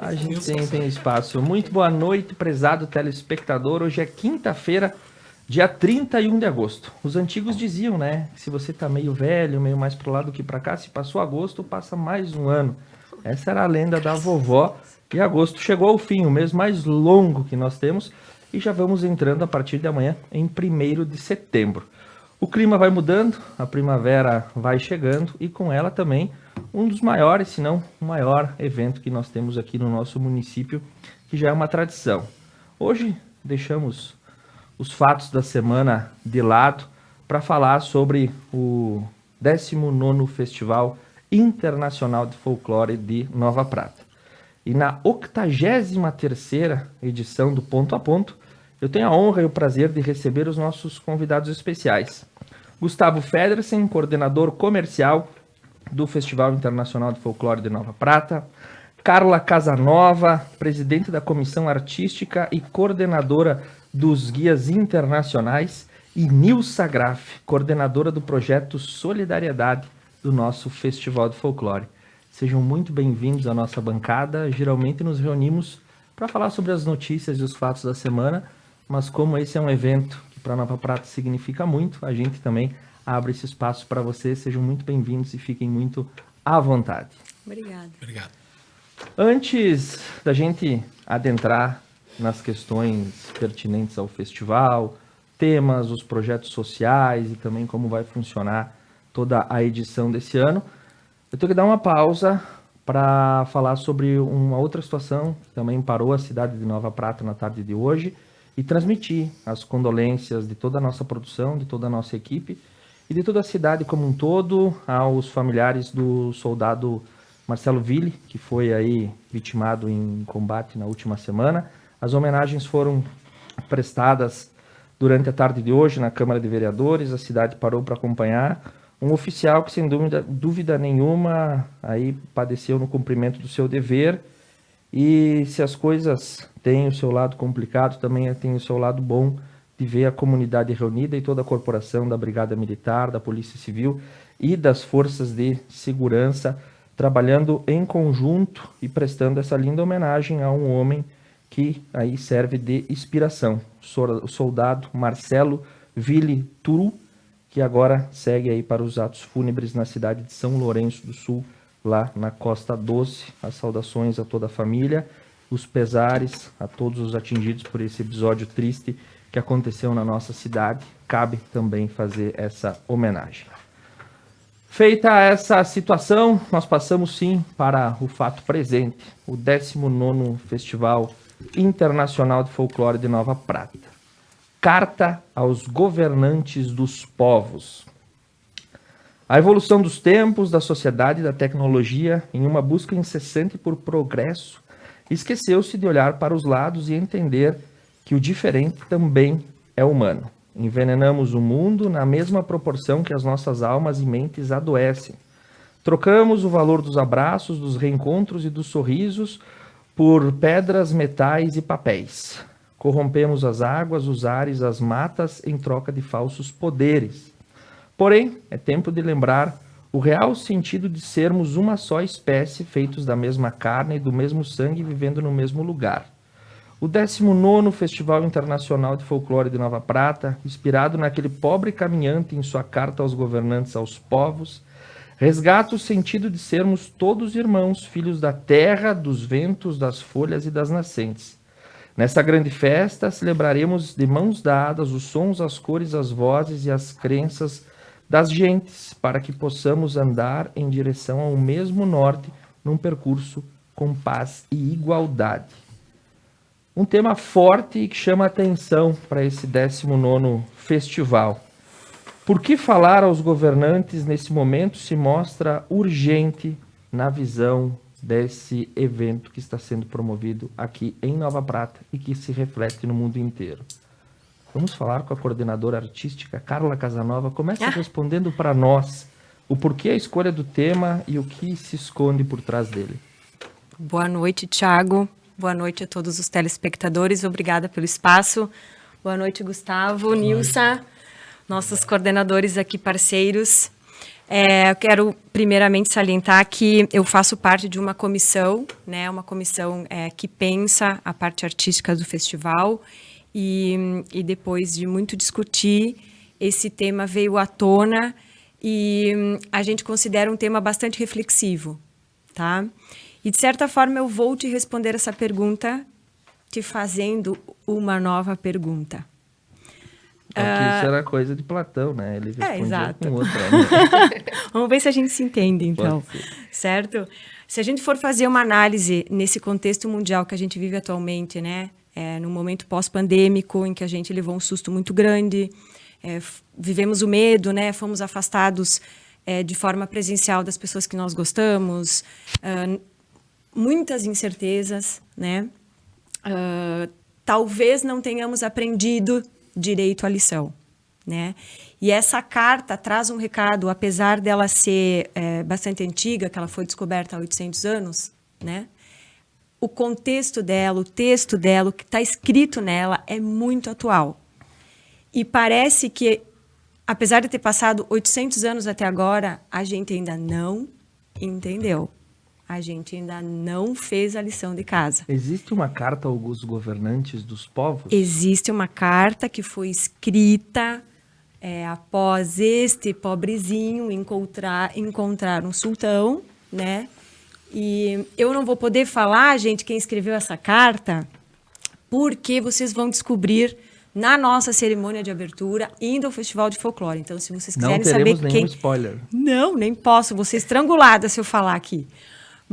A gente tem espaço. Muito boa noite, prezado telespectador. Hoje é quinta-feira, dia 31 de agosto. Os antigos diziam, né? Que se você tá meio velho, meio mais pro lado que pra cá, se passou agosto, passa mais um ano. Essa era a lenda da vovó. E agosto chegou ao fim, o mês mais longo que nós temos. E já vamos entrando a partir de amanhã, em 1º de setembro. O clima vai mudando, a primavera vai chegando e com ela também um dos maiores, se não o maior evento que nós temos aqui no nosso município, que já é uma tradição. Hoje deixamos os fatos da semana de lado para falar sobre o 19º Festival Internacional de Folclore de Nova Prata. E na 83ª edição do Ponto a Ponto, eu tenho a honra e o prazer de receber os nossos convidados especiais. Gustavo Federsen, coordenador comercial do Festival Internacional de Folclore de Nova Prata. Carla Casanova, presidente da Comissão Artística e coordenadora dos Guias Internacionais. E Nilsa Graf, coordenadora do projeto Solidariedade do nosso Festival de Folclore. Sejam muito bem-vindos à nossa bancada. Geralmente nos reunimos para falar sobre as notícias e os fatos da semana, mas como esse é um evento que para Nova Prata significa muito, a gente também abre esse espaço para vocês. Sejam muito bem-vindos e fiquem muito à vontade. Obrigada. Obrigado. Antes da gente adentrar nas questões pertinentes ao festival, temas, os projetos sociais e também como vai funcionar toda a edição desse ano, eu tenho que dar uma pausa para falar sobre uma outra situação que também parou a cidade de Nova Prata na tarde de hoje e transmitir as condolências de toda a nossa produção, de toda a nossa equipe e de toda a cidade como um todo aos familiares do soldado Marcelo Ville, que foi aí vitimado em combate na última semana. As homenagens foram prestadas durante a tarde de hoje na Câmara de Vereadores, a cidade parou para acompanhar. Um oficial que, sem dúvida nenhuma, aí padeceu no cumprimento do seu dever. E se as coisas têm o seu lado complicado, também tem o seu lado bom de ver a comunidade reunida e toda a corporação da Brigada Militar, da Polícia Civil e das forças de segurança trabalhando em conjunto e prestando essa linda homenagem a um homem que aí serve de inspiração, o soldado Marcelo Ville Turu, que agora segue aí para os atos fúnebres na cidade de São Lourenço do Sul, lá na Costa Doce. As saudações a toda a família, os pesares a todos os atingidos por esse episódio triste que aconteceu na nossa cidade. Cabe também fazer essa homenagem. Feita essa situação, nós passamos sim para o fato presente, o 19º Festival Internacional de Folclore de Nova Prata. Carta aos governantes dos povos. A evolução dos tempos, da sociedade e da tecnologia, em uma busca incessante por progresso, esqueceu-se de olhar para os lados e entender que o diferente também é humano. Envenenamos o mundo na mesma proporção que as nossas almas e mentes adoecem. Trocamos o valor dos abraços, dos reencontros e dos sorrisos por pedras, metais e papéis. Corrompemos as águas, os ares, as matas em troca de falsos poderes. Porém, é tempo de lembrar o real sentido de sermos uma só espécie, feitos da mesma carne e do mesmo sangue, vivendo no mesmo lugar. O 19º Festival Internacional de Folclore de Nova Prata, inspirado naquele pobre caminhante em sua carta aos governantes, aos povos, resgata o sentido de sermos todos irmãos, filhos da terra, dos ventos, das folhas e das nascentes. Nesta grande festa, celebraremos de mãos dadas os sons, as cores, as vozes e as crenças das gentes, para que possamos andar em direção ao mesmo norte, num percurso com paz e igualdade. Um tema forte e que chama a atenção para esse 19º festival. Por que falar aos governantes nesse momento se mostra urgente na visão desse evento que está sendo promovido aqui em Nova Prata e que se reflete no mundo inteiro. Vamos falar com a coordenadora artística Carla Casanova. Começa respondendo para nós o porquê a escolha do tema e o que se esconde por trás dele. Boa noite, Thiago. Boa noite a todos os telespectadores. Obrigada pelo espaço. Boa noite, Gustavo, Nilsa, nossos coordenadores aqui, parceiros. Eu quero primeiramente salientar que eu faço parte de uma comissão, né, uma comissão que pensa a parte artística do festival e depois de muito discutir, esse tema veio à tona e a gente considera um tema bastante reflexivo, tá? E de certa forma eu vou te responder essa pergunta te fazendo uma nova pergunta. Isso era coisa de Platão, né? Ele respondia exato. com outra. Né? Vamos ver se a gente se entende, então. Certo? Se a gente for fazer uma análise nesse contexto mundial que a gente vive atualmente, né? Num momento pós-pandêmico, em que a gente levou um susto muito grande, vivemos o medo, né? Fomos afastados de forma presencial das pessoas que nós gostamos, muitas incertezas, né? Talvez não tenhamos aprendido direito à lição, né? E essa carta traz um recado, apesar dela ser bastante antiga, que ela foi descoberta há 800 anos, né? O contexto dela, o texto dela, o que está escrito nela é muito atual. E parece que, apesar de ter passado 800 anos até agora, a gente ainda não entendeu. A gente ainda não fez a lição de casa. Existe uma carta aos governantes dos povos? Existe uma carta que foi escrita após este pobrezinho encontrar um sultão, né? E eu não vou poder falar, gente, quem escreveu essa carta, porque vocês vão descobrir na nossa cerimônia de abertura, indo ao Festival de Folclore. Então, se vocês quiserem saber quem... Não teremos nenhum spoiler. Não, nem posso. Vou ser estrangulada se eu falar aqui.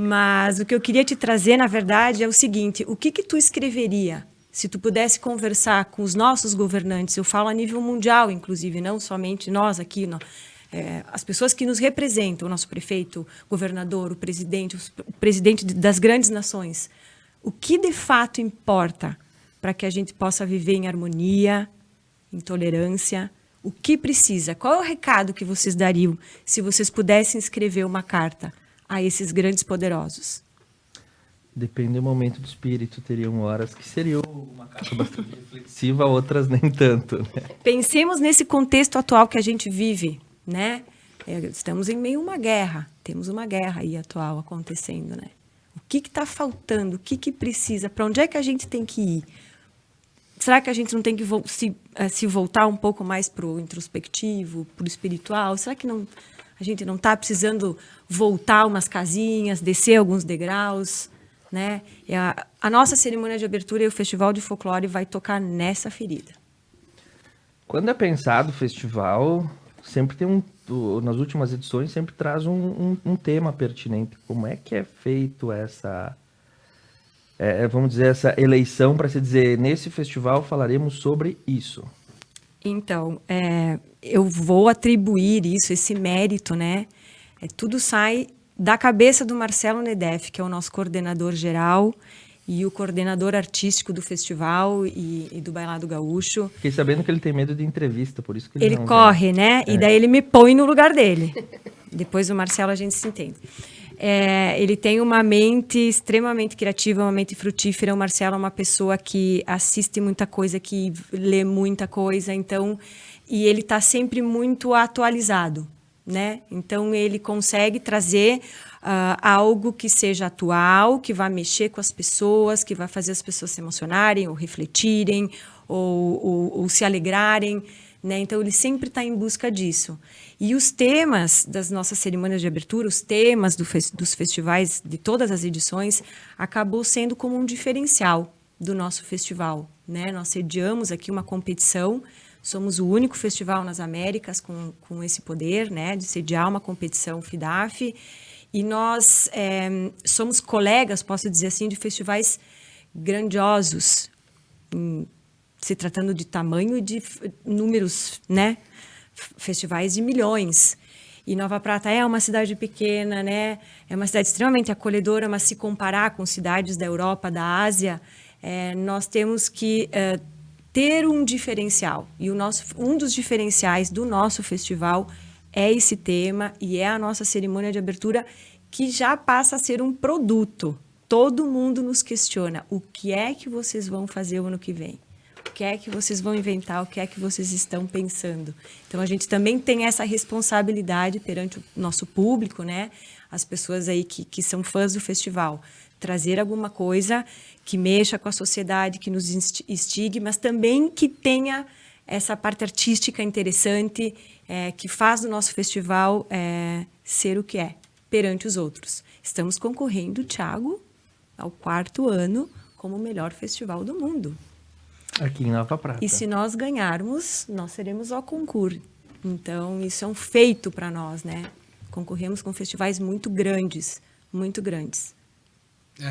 Mas o que eu queria te trazer, na verdade, é o seguinte: o que tu escreveria se tu pudesse conversar com os nossos governantes? Eu falo a nível mundial, inclusive, não somente nós aqui, as pessoas que nos representam, o nosso prefeito, governador, o presidente das grandes nações. O que de fato importa para que a gente possa viver em harmonia, em tolerância? O que precisa? Qual é o recado que vocês dariam se vocês pudessem escrever uma carta a esses grandes poderosos? Depende do momento do espírito. Teriam horas que seria uma carta bastante reflexiva, outras nem tanto. Né? Pensemos nesse contexto atual que a gente vive, né? Estamos em meio a uma guerra. Temos uma guerra aí atual acontecendo, né? O que está faltando? O que precisa? Para onde é que a gente tem que ir? Será que a gente não tem que se voltar um pouco mais para o introspectivo, para o espiritual? Será que a gente não está precisando voltar umas casinhas, descer alguns degraus, né? E a nossa cerimônia de abertura e o Festival de Folclore vai tocar nessa ferida. Quando é pensado o festival, sempre tem nas últimas edições, sempre traz um tema pertinente. Como é que é feito essa, vamos dizer, essa eleição para se dizer, nesse festival falaremos sobre isso? Então, eu vou atribuir isso, esse mérito, né? Tudo sai da cabeça do Marcelo Nedef, que é o nosso coordenador geral e o coordenador artístico do festival e do Bailado Gaúcho. Fiquei sabendo que ele tem medo de entrevista, por isso que ele não corre, né? E daí ele me põe no lugar dele. Depois o Marcelo a gente se entende. Ele tem uma mente extremamente criativa, uma mente frutífera. O Marcelo é uma pessoa que assiste muita coisa, que lê muita coisa, então, e ele está sempre muito atualizado, né? Então ele consegue trazer algo que seja atual, que vai mexer com as pessoas, que vai fazer as pessoas se emocionarem, ou refletirem, ou se alegrarem, né? Então ele sempre está em busca disso. E os temas das nossas cerimônias de abertura, os temas dos festivais, de todas as edições, acabou sendo como um diferencial do nosso festival, né? Nós sediamos aqui uma competição, somos o único festival nas Américas com esse poder, né, de sediar uma competição FIDAF, e nós somos colegas, posso dizer assim, de festivais grandiosos, se tratando de tamanho e de números, né? Festivais de milhões. E Nova Prata é uma cidade pequena, né? É uma cidade extremamente acolhedora, mas se comparar com cidades da Europa, da Ásia, nós temos que ter um diferencial. E um dos diferenciais do nosso festival é esse tema e é a nossa cerimônia de abertura, que já passa a ser um produto. Todo mundo nos questiona: o que é que vocês vão fazer o ano que vem? O que é que vocês vão inventar, o que é que vocês estão pensando. Então, a gente também tem essa responsabilidade perante o nosso público, né? As pessoas aí que são fãs do festival. Trazer alguma coisa que mexa com a sociedade, que nos instigue, mas também que tenha essa parte artística interessante, que faz do nosso festival ser o que é, perante os outros. Estamos concorrendo, Thiago, ao 4º ano como o melhor festival do mundo. Aqui em Nova Prata. E se nós ganharmos, nós seremos ao concurso. Então, isso é um feito para nós, né? Concorremos com festivais muito grandes, muito grandes.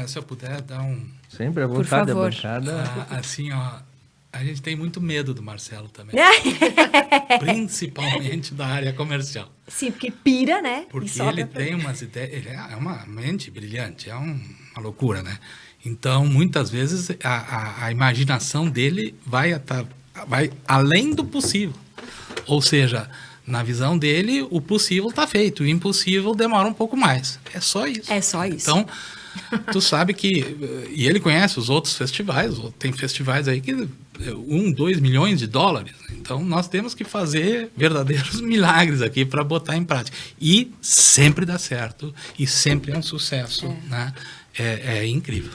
Se eu puder dar um... Sempre à Por vontade, a favor. bancada. Assim, ó, a gente tem muito medo do Marcelo também. Principalmente da área comercial. Sim, porque pira, né? Porque ele tem umas ideias... Ele é uma mente brilhante, é uma loucura, né? Então, muitas vezes, a imaginação dele vai além do possível. Ou seja, na visão dele, o possível está feito. O impossível demora um pouco mais. É só isso. É só isso. Então, tu sabe que... E ele conhece os outros festivais. Tem festivais aí que... 2 milhões de dólares. Então, nós temos que fazer verdadeiros milagres aqui para botar em prática. E sempre dá certo. E sempre é um sucesso. Né? É incrível.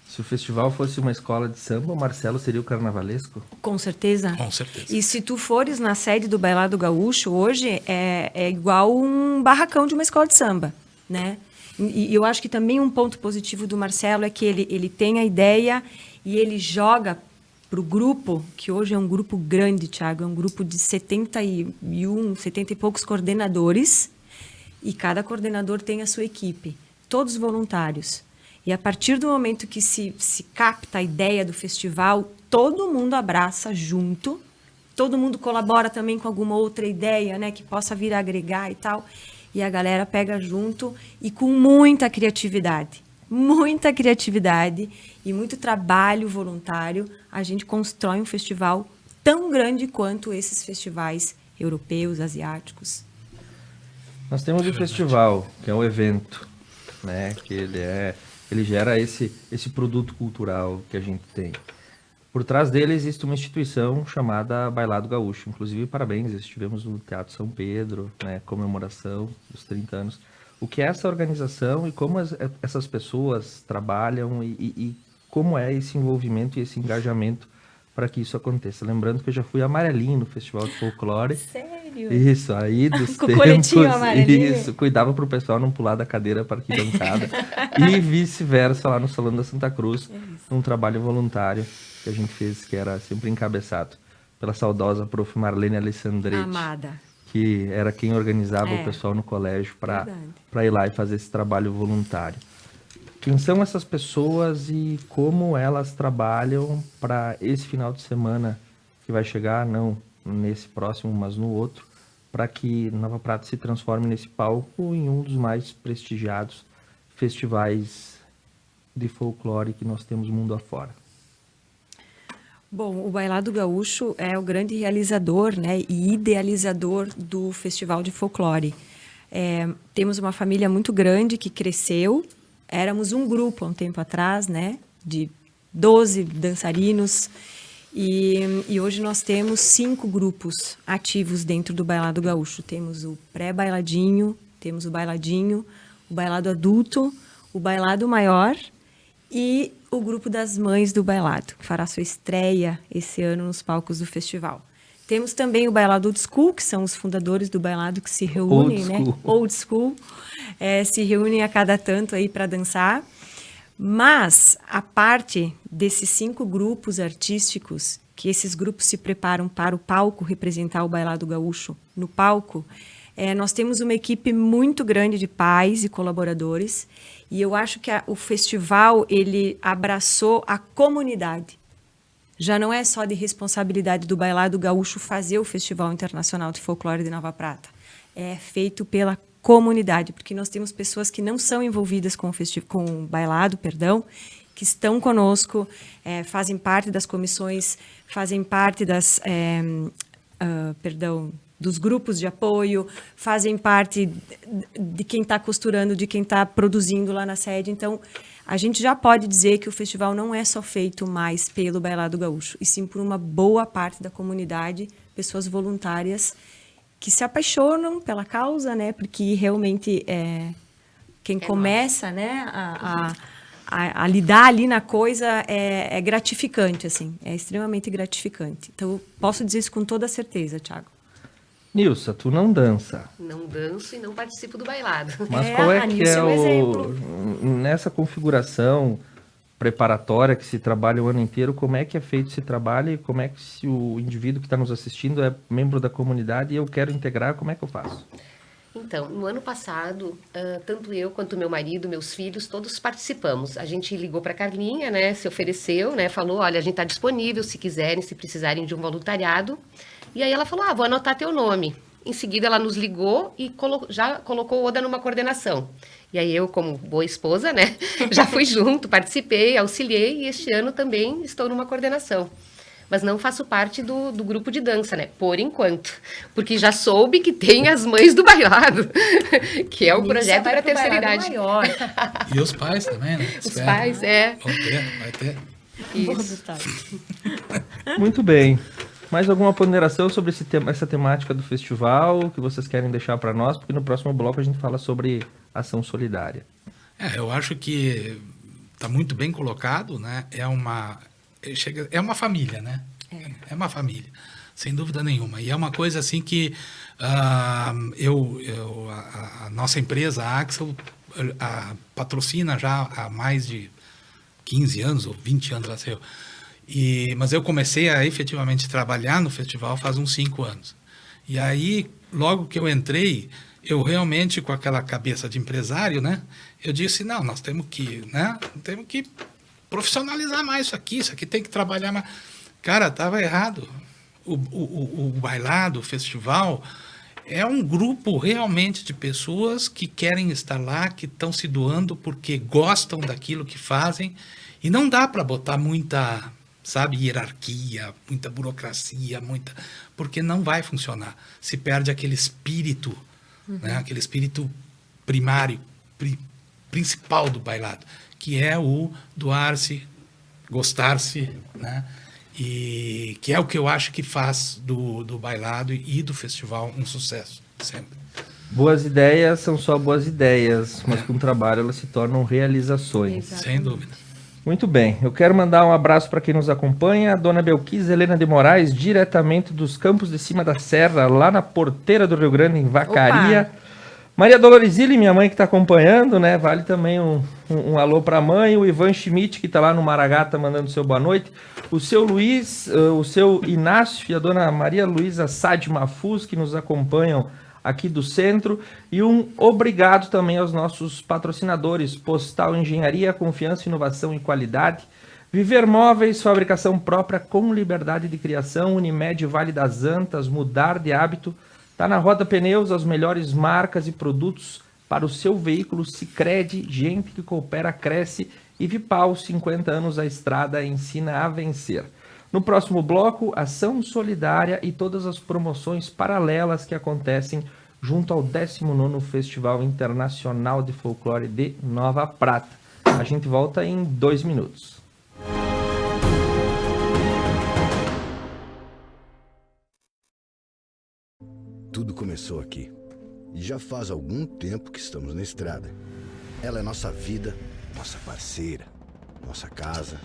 Se o festival fosse uma escola de samba, o Marcelo seria o carnavalesco? Com certeza. Com certeza. E se tu fores na sede do Bailado Gaúcho, hoje é igual um barracão de uma escola de samba, né? E eu acho que também um ponto positivo do Marcelo é que ele tem a ideia e ele joga para o grupo, que hoje é um grupo grande, Thiago, é um grupo de 70 e poucos coordenadores, e cada coordenador tem a sua equipe, todos voluntários. E a partir do momento que se capta a ideia do festival, todo mundo abraça junto, todo mundo colabora também com alguma outra ideia, né, que possa vir a agregar e tal. E a galera pega junto e com muita criatividade e muito trabalho voluntário, a gente constrói um festival tão grande quanto esses festivais europeus, asiáticos. Nós temos o festival, que é um evento, né, que ele gera esse produto cultural que a gente tem. Por trás dele existe uma instituição chamada Bailado Gaúcho. Inclusive, parabéns, estivemos no Teatro São Pedro, né, comemoração dos 30 anos. O que é essa organização e como essas pessoas trabalham e como é esse envolvimento e esse engajamento para que isso aconteça. Lembrando que eu já fui amarelinho no Festival de Folclore. Sério? Isso, aí dos Com tempos... coletinho amarelinho? Isso, cuidava para o pessoal não pular da cadeira para arquibancada. E vice-versa lá no Salão da Santa Cruz, um trabalho voluntário que a gente fez, que era sempre encabeçado pela saudosa prof. Marlene Alessandretti. Amada. Que era quem organizava o pessoal no colégio para ir lá e fazer esse trabalho voluntário. Quem são essas pessoas e como elas trabalham para esse final de semana que vai chegar, não nesse próximo, mas no outro, para que Nova Prata se transforme nesse palco em um dos mais prestigiados festivais de folclore que nós temos mundo afora? Bom, o Bailado Gaúcho é o grande realizador, né, e idealizador do Festival de Folclore. Temos uma família muito grande que cresceu. Éramos um grupo há um tempo atrás, né, de 12 dançarinos. E hoje nós temos 5 grupos ativos dentro do Bailado Gaúcho. Temos o pré-bailadinho, temos o bailadinho, o bailado adulto, o bailado maior e o grupo das mães do bailado, que fará sua estreia esse ano nos palcos do festival. Temos também o Bailado Old School, que são os fundadores do bailado que se reúnem, né? Old School, se reúnem a cada tanto aí para dançar. Mas a parte desses 5 grupos artísticos, que esses grupos se preparam para o palco representar o Bailado Gaúcho no palco, nós temos uma equipe muito grande de pais e colaboradores, e eu acho que o festival ele abraçou a comunidade. Já não é só de responsabilidade do Bailado Gaúcho fazer o Festival Internacional de Folclore de Nova Prata. É feito pela comunidade, porque nós temos pessoas que não são envolvidas com o bailado, que estão conosco, fazem parte das comissões, fazem parte dos grupos de apoio, fazem parte de quem está costurando, de quem está produzindo lá na sede. Então, a gente já pode dizer que o festival não é só feito mais pelo Bailado Gaúcho, e sim por uma boa parte da comunidade, pessoas voluntárias que se apaixonam pela causa, né? Porque realmente quem começa, né, a lidar ali na coisa é gratificante, assim, é extremamente gratificante. Então, eu posso dizer isso com toda certeza, Thiago. Nilsa, tu não dança. Não danço e não participo do bailado. Mas qual é a que Nilsa é é um exemplo. nessa configuração preparatória que se trabalha o ano inteiro, como é que é feito esse trabalho e como é que se o indivíduo que está nos assistindo é membro da comunidade e eu quero integrar, como é que eu faço? Então, no ano passado, tanto eu quanto meu marido, meus filhos, todos participamos. A gente ligou para a Carlinha, né, se ofereceu, né, falou, olha, a gente está disponível se quiserem, se precisarem de um voluntariado. E aí ela falou, vou anotar teu nome. Em seguida, ela nos ligou e já colocou o Oda numa coordenação. E aí eu, como boa esposa, né, já fui junto, participei, auxiliei e este ano também estou numa coordenação. Mas não faço parte do grupo de dança, né, por enquanto. Porque já soube que tem as mães do bailado, que é o projeto para a terceira idade. E os pais também, né? Os pais, Vai ter. Isso. Muito bem. Mais alguma ponderação sobre essa temática do festival que vocês querem deixar para nós? Porque no próximo bloco a gente fala sobre ação solidária. Eu acho que está muito bem colocado, né? É uma família, né? É uma família, sem dúvida nenhuma. E é uma coisa assim que a nossa empresa, a Axel, patrocina já há mais de 15 anos ou 20 anos, lá sei eu. Mas eu comecei a efetivamente trabalhar no festival faz uns 5 anos. E aí, logo que eu entrei, eu realmente, com aquela cabeça de empresário, né? Eu disse, não, nós temos que profissionalizar mais isso aqui tem que trabalhar mais. Cara, estava errado. O bailado, o festival, é um grupo realmente de pessoas que querem estar lá, que estão se doando porque gostam daquilo que fazem, e não dá para botar muita, hierarquia, muita burocracia, porque não vai funcionar. Se perde aquele espírito, né? Aquele espírito primário, principal do bailado, que é o doar-se, gostar-se, né? E que é o que eu acho que faz do bailado e do festival um sucesso, sempre. Boas ideias são só boas ideias, mas com trabalho elas se tornam realizações. Exatamente. Sem dúvida. Muito bem, eu quero mandar um abraço para quem nos acompanha, a dona Belquis Helena de Moraes, diretamente dos Campos de Cima da Serra, lá na Porteira do Rio Grande, em Vacaria. Opa. Maria Doloresile, minha mãe que está acompanhando, né? Vale também um alô para a mãe. O Ivan Schmidt, que está lá no Maragata, mandando seu boa noite. O seu Luiz, o seu Inácio e a dona Maria Luísa Sade Mafuz, que nos acompanham aqui do centro. E um obrigado também aos nossos patrocinadores. Postal Engenharia, Confiança, Inovação e Qualidade. Viver Móveis, fabricação própria com liberdade de criação. Unimed Vale das Antas, mudar de hábito. Tá na Roda Pneus, as melhores marcas e produtos para o seu veículo. Sicredi, gente que coopera, cresce. E Vipal, 50 anos a estrada, ensina a vencer. No próximo bloco, ação solidária e todas as promoções paralelas que acontecem junto ao 19º Festival Internacional de Folclore de Nova Prata. A gente volta em 2 minutos. Tudo começou aqui. E já faz algum tempo que estamos na estrada. Ela é nossa vida, nossa parceira, nossa casa.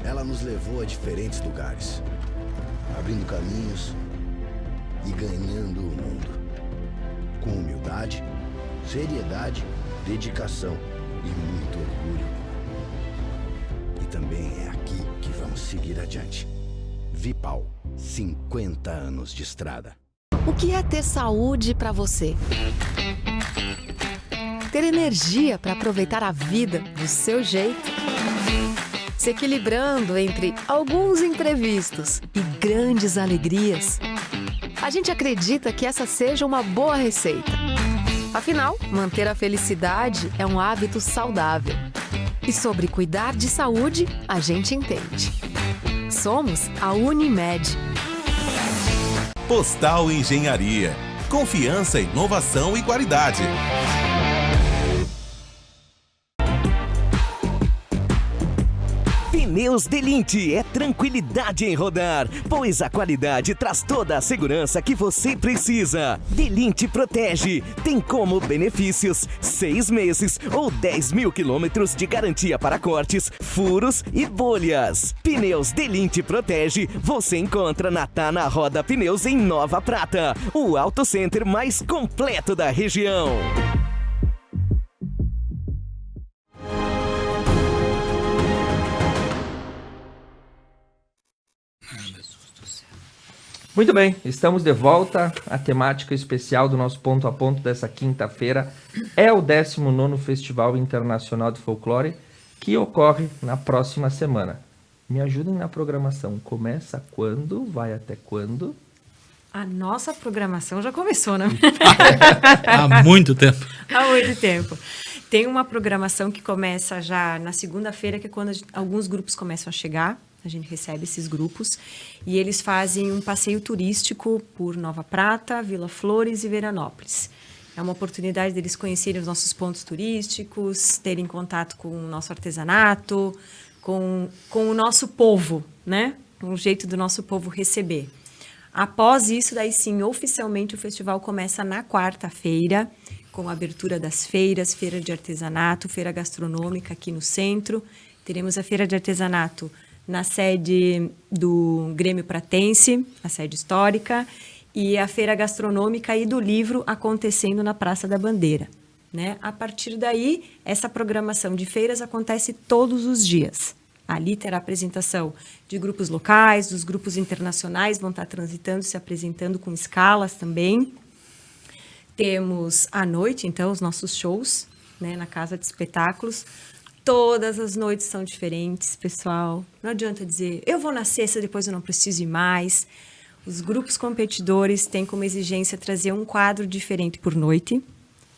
Ela nos levou a diferentes lugares, abrindo caminhos e ganhando o mundo. Com humildade, seriedade, dedicação e muito orgulho. E também é aqui que vamos seguir adiante. Vipal, 50 anos de estrada. O que é ter saúde para você? Ter energia para aproveitar a vida do seu jeito? Se equilibrando entre alguns imprevistos e grandes alegrias? A gente acredita que essa seja uma boa receita. Afinal, manter a felicidade é um hábito saudável. E sobre cuidar de saúde, a gente entende. Somos a Unimed. Postal Engenharia. Confiança, inovação e qualidade. Pneus Delinte é tranquilidade em rodar, pois a qualidade traz toda a segurança que você precisa. Delinte protege, tem como benefícios 6 meses ou 10 mil quilômetros de garantia para cortes, furos e bolhas. Pneus Delinte protege, você encontra na Tana Roda Pneus em Nova Prata, o auto center mais completo da região. Muito bem, estamos de volta. A temática especial do nosso ponto a ponto dessa quinta-feira é o 19º Festival Internacional de Folclore, que ocorre na próxima semana. Me ajudem na programação. Começa quando? Vai até quando? A nossa programação já começou, né? Há muito tempo. Há muito tempo. Tem uma programação que começa já na segunda-feira, que é quando alguns grupos começam a chegar. A gente recebe esses grupos e eles fazem um passeio turístico por Nova Prata, Vila Flores e Veranópolis. É uma oportunidade deles conhecerem os nossos pontos turísticos, terem contato com o nosso artesanato, com o nosso povo, né? Com o jeito do nosso povo receber. Após isso, daí sim, oficialmente o festival começa na quarta-feira, com a abertura das feiras, feira de artesanato, feira gastronômica aqui no centro. Teremos a feira de artesanato na sede do Grêmio Pratense, a sede histórica, e a feira gastronômica e do livro acontecendo na Praça da Bandeira, né? A partir daí, essa programação de feiras acontece todos os dias. Ali terá apresentação de grupos locais, dos grupos internacionais vão estar transitando, se apresentando com escalas também. Temos à noite, então, os nossos shows, né, na Casa de Espetáculos. Todas as noites são diferentes, pessoal. Não adianta dizer, eu vou na sexta, depois eu não preciso ir mais. Os grupos competidores têm como exigência trazer um quadro diferente por noite.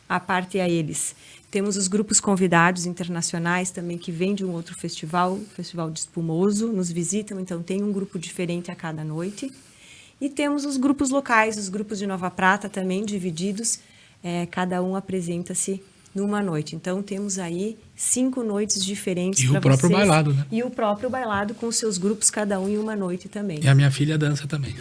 A parte a eles, temos os grupos convidados internacionais também, que vêm de um outro festival, o Festival de Espumoso, nos visitam, então tem um grupo diferente a cada noite. E temos os grupos locais, os grupos de Nova Prata também divididos, cada um apresenta-se numa noite. Então, temos aí 5 noites diferentes para vocês. E o próprio bailado, né? E o próprio bailado com os seus grupos, cada um em uma noite também. E a minha filha dança também.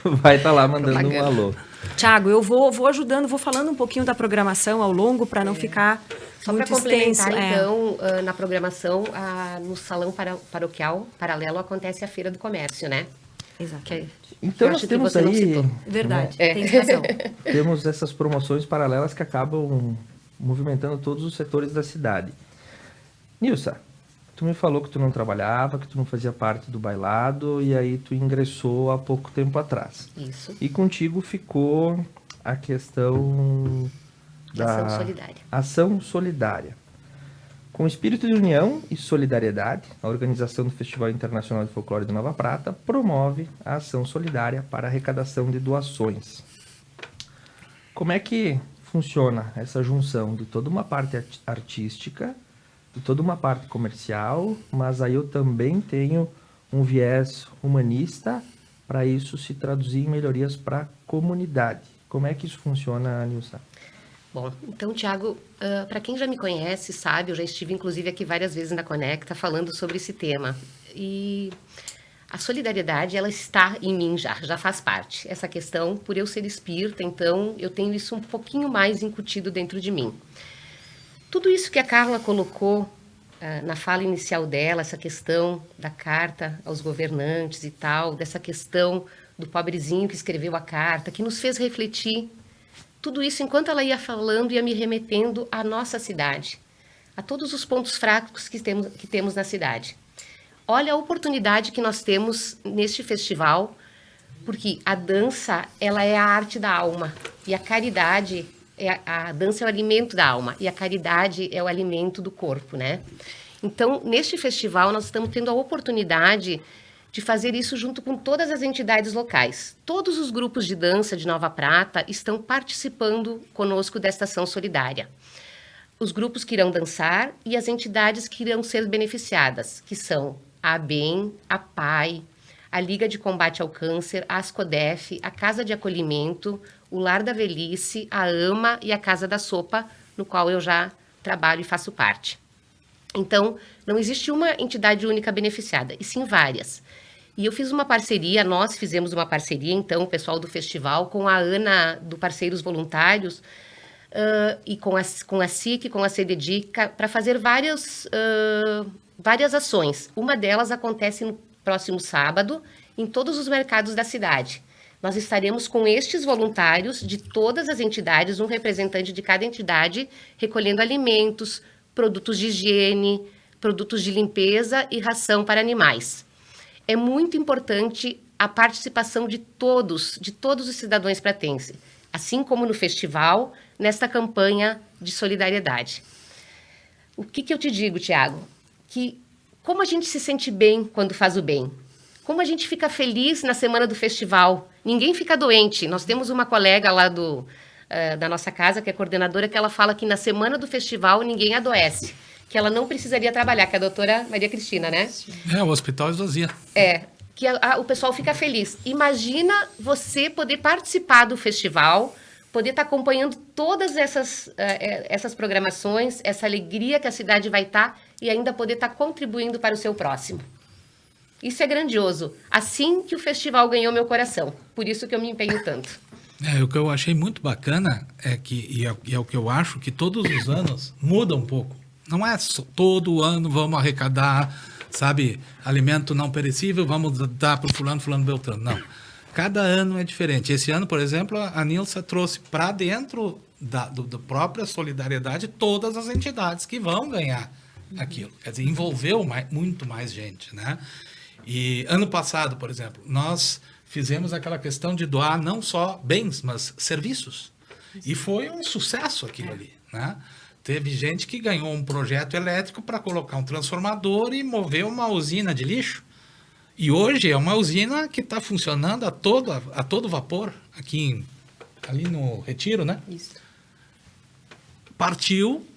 Vai estar lá mandando um alô. Tiago, eu vou ajudando, vou falando um pouquinho da programação ao longo para não ficar Só muito para complementar, extenso. então, na programação, no Salão Paroquial Paralelo acontece a Feira do Comércio, né? Exatamente. Então eu nós acho que temos você não aí... citou. Verdade, tem razão. Temos essas promoções paralelas que acabam movimentando todos os setores da cidade. Nilsa, tu me falou que tu não trabalhava, que tu não fazia parte do bailado, e aí tu ingressou há pouco tempo atrás. Isso. E contigo ficou a questão da Ação solidária. Ação solidária. Com espírito de união e solidariedade, a organização do Festival Internacional de Folclore de Nova Prata promove a ação solidária para arrecadação de doações. Como é que funciona essa junção de toda uma parte artística, de toda uma parte comercial, mas aí eu também tenho um viés humanista para isso se traduzir em melhorias para a comunidade. Como é que isso funciona, Nilsa? Bom, então, Tiago, para quem já me conhece, sabe, eu já estive, inclusive, aqui várias vezes na Conecta falando sobre esse tema. E a solidariedade, ela está em mim já faz parte. Essa questão, por eu ser espírita, então, eu tenho isso um pouquinho mais incutido dentro de mim. Tudo isso que a Carla colocou na fala inicial dela, essa questão da carta aos governantes e tal, dessa questão do pobrezinho que escreveu a carta, que nos fez refletir. Tudo isso, enquanto ela ia falando, ia me remetendo à nossa cidade, a todos os pontos fracos que temos na cidade. Olha a oportunidade que nós temos neste festival, porque a dança, ela é a arte da alma, e a caridade, a dança é o alimento da alma, e a caridade é o alimento do corpo, né? Então, neste festival, nós estamos tendo a oportunidade de fazer isso junto com todas as entidades locais. Todos os grupos de dança de Nova Prata estão participando conosco desta ação solidária. Os grupos que irão dançar e as entidades que irão ser beneficiadas, que são a ABEM, a PAI, a Liga de Combate ao Câncer, a Ascodef, a Casa de Acolhimento, o Lar da Velhice, a AMA e a Casa da Sopa, no qual eu já trabalho e faço parte. Então, não existe uma entidade única beneficiada, e sim várias. E eu fiz uma parceria, nós fizemos uma parceria, então, o pessoal do festival, com a Ana, do Parceiros Voluntários, e com a SIC, com a CDDICA, para fazer várias ações. Uma delas acontece no próximo sábado, em todos os mercados da cidade. Nós estaremos com estes voluntários de todas as entidades, um representante de cada entidade, recolhendo alimentos, produtos de higiene, produtos de limpeza e ração para animais. É muito importante a participação de todos os cidadãos pratenses, assim como no festival, nesta campanha de solidariedade. O que eu te digo, Tiago? Que como a gente se sente bem quando faz o bem? Como a gente fica feliz na semana do festival? Ninguém fica doente. Nós temos uma colega lá da nossa casa, que é coordenadora, que ela fala que na semana do festival ninguém adoece, que ela não precisaria trabalhar, que é a doutora Maria Cristina, né? O hospital esvazia. Que o pessoal fica feliz. Imagina você poder participar do festival, poder estar acompanhando todas essas programações, essa alegria que a cidade vai estar e ainda poder estar contribuindo para o seu próximo. Isso é grandioso. Assim que o festival ganhou meu coração. Por isso que eu me empenho tanto. O que eu achei muito bacana é que, e é o que eu acho, que todos os anos muda um pouco. Não é só, todo ano vamos arrecadar, sabe, alimento não perecível, vamos dar para o fulano, beltrano. Não. Cada ano é diferente. Esse ano, por exemplo, a Nilsa trouxe para dentro da própria solidariedade todas as entidades que vão ganhar aquilo. Quer dizer, envolveu muito mais gente, né? E ano passado, por exemplo, nós fizemos aquela questão de doar não só bens, mas serviços. E foi um sucesso aquilo ali, né? Teve gente que ganhou um projeto elétrico para colocar um transformador e mover uma usina de lixo. E hoje é uma usina que está funcionando a todo vapor, ali no Retiro, né? Isso. Partiu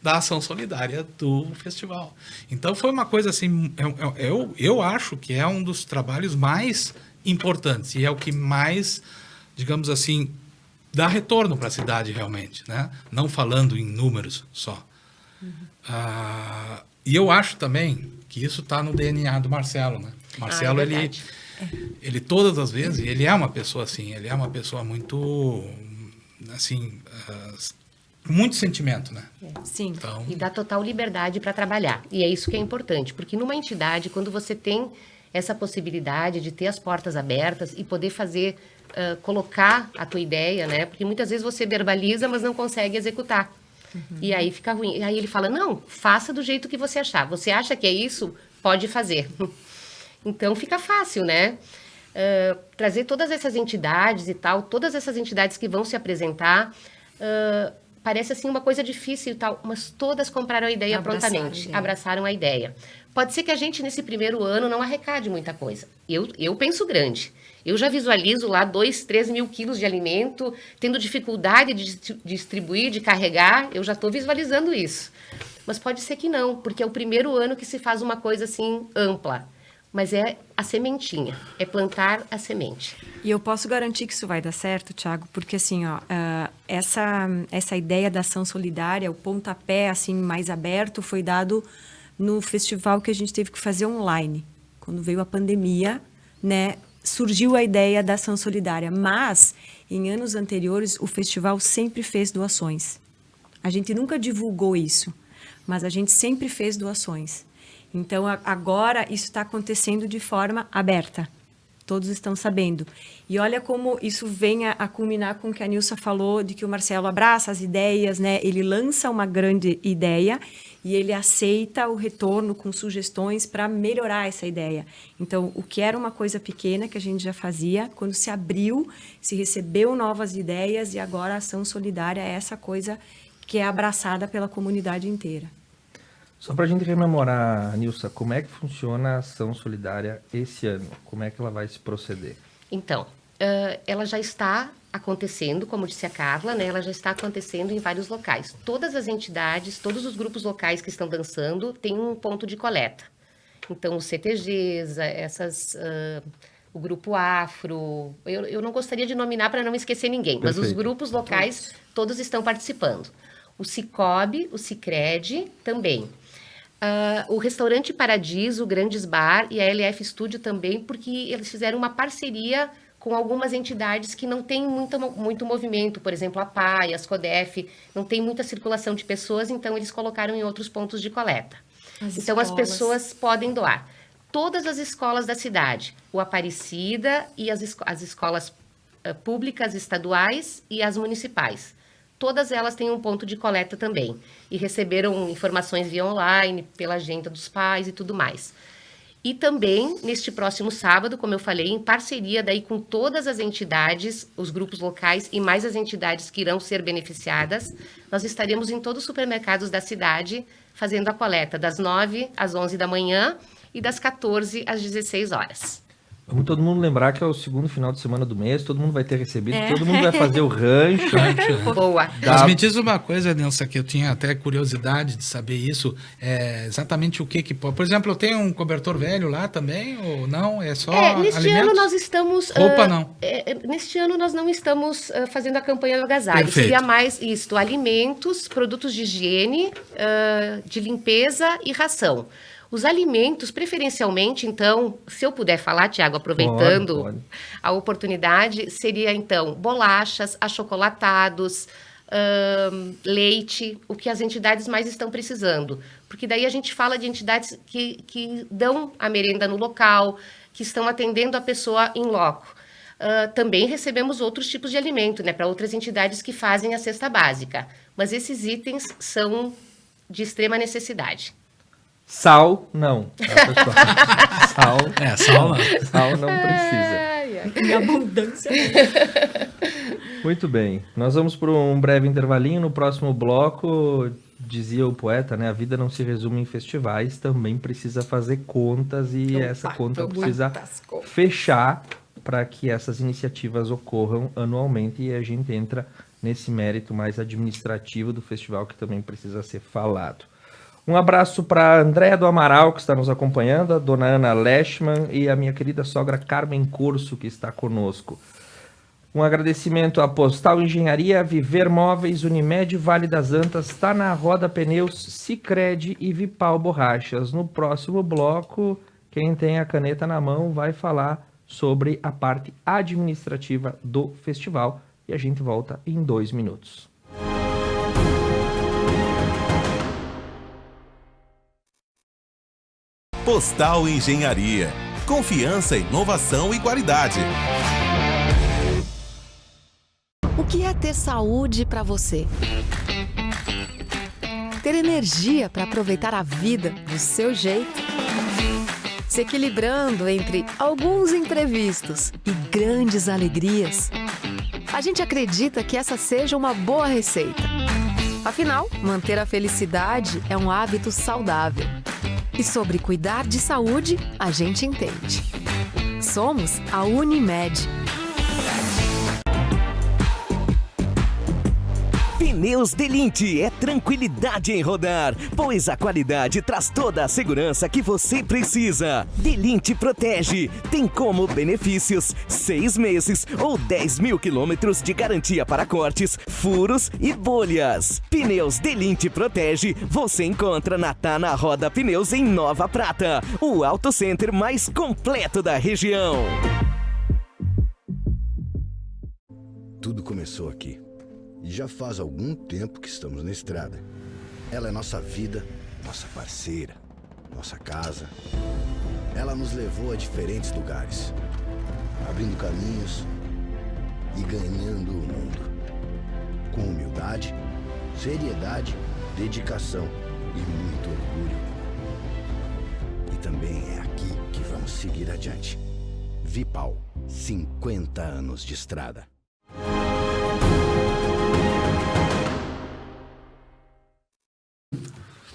da ação solidária do festival. Então foi uma coisa assim, eu acho que é um dos trabalhos mais importantes e é o que mais, digamos assim, dá retorno para a cidade realmente, né? Não falando em números só. E eu acho também que isso está no DNA do Marcelo, né? Marcelo, ele todas as vezes, ele é uma pessoa assim, ele é uma pessoa muito, assim, muito sentimento, né? Sim. Então, E dá total liberdade para trabalhar. E é isso que é importante, porque numa entidade, quando você tem essa possibilidade de ter as portas abertas e poder fazer, colocar a tua ideia, né? Porque muitas vezes você verbaliza, mas não consegue executar. E aí fica ruim. E aí ele fala, não, faça do jeito que você achar. Você acha que é isso? Pode fazer. Então fica fácil, né? Trazer todas essas entidades e tal, todas essas entidades que vão se apresentar, parece assim uma coisa difícil e tal, mas todas compraram a ideia prontamente, abraçaram a ideia. Pode ser que a gente, nesse primeiro ano, não arrecade muita coisa. Eu penso grande. Eu já visualizo lá 2-3 mil quilos de alimento, tendo dificuldade de distribuir, de carregar, eu já estou visualizando isso. Mas pode ser que não, porque é o primeiro ano que se faz uma coisa assim ampla. Mas é a sementinha, é plantar a semente. E eu posso garantir que isso vai dar certo, Thiago, porque assim, ó, essa ideia da ação solidária, o pontapé assim mais aberto foi dado no festival que a gente teve que fazer online. Quando veio a pandemia, né, surgiu a ideia da ação solidária, mas em anos anteriores o festival sempre fez doações. A gente nunca divulgou isso, mas a gente sempre fez doações. Então, agora isso está acontecendo de forma aberta. Todos estão sabendo. E olha como isso vem a culminar com o que a Nilsa falou, de que o Marcelo abraça as ideias, né? Ele lança uma grande ideia e ele aceita o retorno com sugestões para melhorar essa ideia. Então, o que era uma coisa pequena que a gente já fazia, quando se abriu, se recebeu novas ideias e agora a ação solidária é essa coisa que é abraçada pela comunidade inteira. Só para a gente rememorar, Nilsa, como é que funciona a ação solidária esse ano? Como é que ela vai se proceder? Então, ela já está acontecendo, como disse a Carla, né? Ela já está acontecendo em vários locais. Todas as entidades, todos os grupos locais que estão dançando têm um ponto de coleta. Então, os CTGs, o Grupo Afro, eu não gostaria de nominar para não esquecer ninguém, mas os grupos locais todos estão participando. O Cicobi, o Sicredi também. O Restaurante Paradiso, o Grandes Bar e a LF Studio também, porque eles fizeram uma parceria com algumas entidades que não têm muito movimento, por exemplo, a PAI, a SCODEF, não tem muita circulação de pessoas, então eles colocaram em outros pontos de coleta. Então as pessoas podem doar. Todas as escolas da cidade, o Aparecida e as escolas públicas estaduais e as municipais. Todas elas têm um ponto de coleta também. E receberam informações via online, pela agenda dos pais e tudo mais. E também, neste próximo sábado, como eu falei, em parceria daí com todas as entidades, os grupos locais e mais as entidades que irão ser beneficiadas, nós estaremos em todos os supermercados da cidade fazendo a coleta das 9 às 11 da manhã e das 14 às 16 horas. Vamos todo mundo lembrar que é o segundo final de semana do mês, todo mundo vai ter recebido, todo mundo vai fazer o rancho. Boa. Mas me diz uma coisa, Nilson, que eu tinha até curiosidade de saber isso, exatamente o que pode... Por exemplo, eu tenho um cobertor velho lá também, ou não? É só neste alimentos? ano nós estamos... Roupa não. Neste ano nós não estamos fazendo a campanha do agasalho. Perfeito. Seria mais isto, alimentos, produtos de higiene, de limpeza e ração. Os alimentos, preferencialmente, então, se eu puder falar, Tiago, aproveitando Pode. a oportunidade, seria, então, bolachas, achocolatados, leite, o que as entidades mais estão precisando. Porque daí a gente fala de entidades que dão a merenda no local, que estão atendendo a pessoa in loco. Também recebemos outros tipos de alimento, né, para outras entidades que fazem a cesta básica. Mas esses itens são de extrema necessidade. Sal, não. Tá, pessoal? Sal não. Sal não precisa. Em abundância. Muito bem. Nós vamos para um breve intervalinho. No próximo bloco, dizia o poeta, né? A vida não se resume em festivais, também precisa fazer contas e essa conta precisa fechar para que essas iniciativas ocorram anualmente e a gente entra nesse mérito mais administrativo do festival que também precisa ser falado. Um abraço para a Andréa do Amaral, que está nos acompanhando, a dona Ana Leschmann e a minha querida sogra Carmen Curso, que está conosco. Um agradecimento à Postal Engenharia, Viver Móveis, Unimed, Vale das Antas, Tá na Roda Pneus, Sicredi e Vipal Borrachas. No próximo bloco, quem tem a caneta na mão vai falar sobre a parte administrativa do festival e a gente volta em 2 minutos. Postal Engenharia. Confiança, inovação e qualidade. O que é ter saúde para você? Ter energia para aproveitar a vida do seu jeito? Se equilibrando entre alguns imprevistos e grandes alegrias? A gente acredita que essa seja uma boa receita. Afinal, manter a felicidade é um hábito saudável. E sobre cuidar de saúde, a gente entende. Somos a Unimed. Pneus Delinte é tranquilidade em rodar, pois a qualidade traz toda a segurança que você precisa. Delinte Protege tem como benefícios 6 meses ou 10 mil quilômetros de garantia para cortes, furos e bolhas. Pneus Delinte Protege você encontra na Tá na Roda Pneus em Nova Prata, o auto center mais completo da região. Tudo começou aqui. E já faz algum tempo que estamos na estrada. Ela é nossa vida, nossa parceira, nossa casa. Ela nos levou a diferentes lugares, abrindo caminhos e ganhando o mundo. Com humildade, seriedade, dedicação e muito orgulho. E também é aqui que vamos seguir adiante. Vipal, 50 anos de estrada.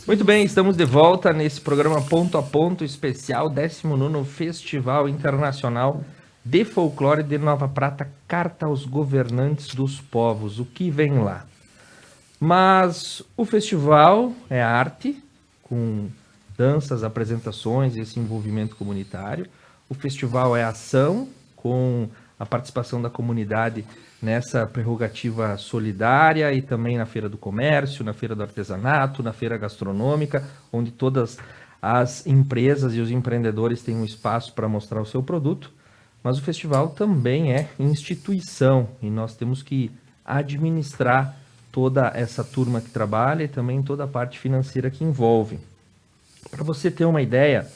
Muito bem, estamos de volta nesse programa Ponto a Ponto especial 19º Festival Internacional de Folclore de Nova Prata, Carta aos Governantes dos Povos. O que vem lá? Mas o festival é arte, com danças, apresentações e esse envolvimento comunitário. O festival é ação, com a participação da comunidade nessa prerrogativa solidária e também na Feira do Comércio, na Feira do Artesanato, na Feira Gastronômica, onde todas as empresas e os empreendedores têm um espaço para mostrar o seu produto. Mas o festival também é instituição e nós temos que administrar toda essa turma que trabalha e também toda a parte financeira que envolve. Para você ter uma ideia,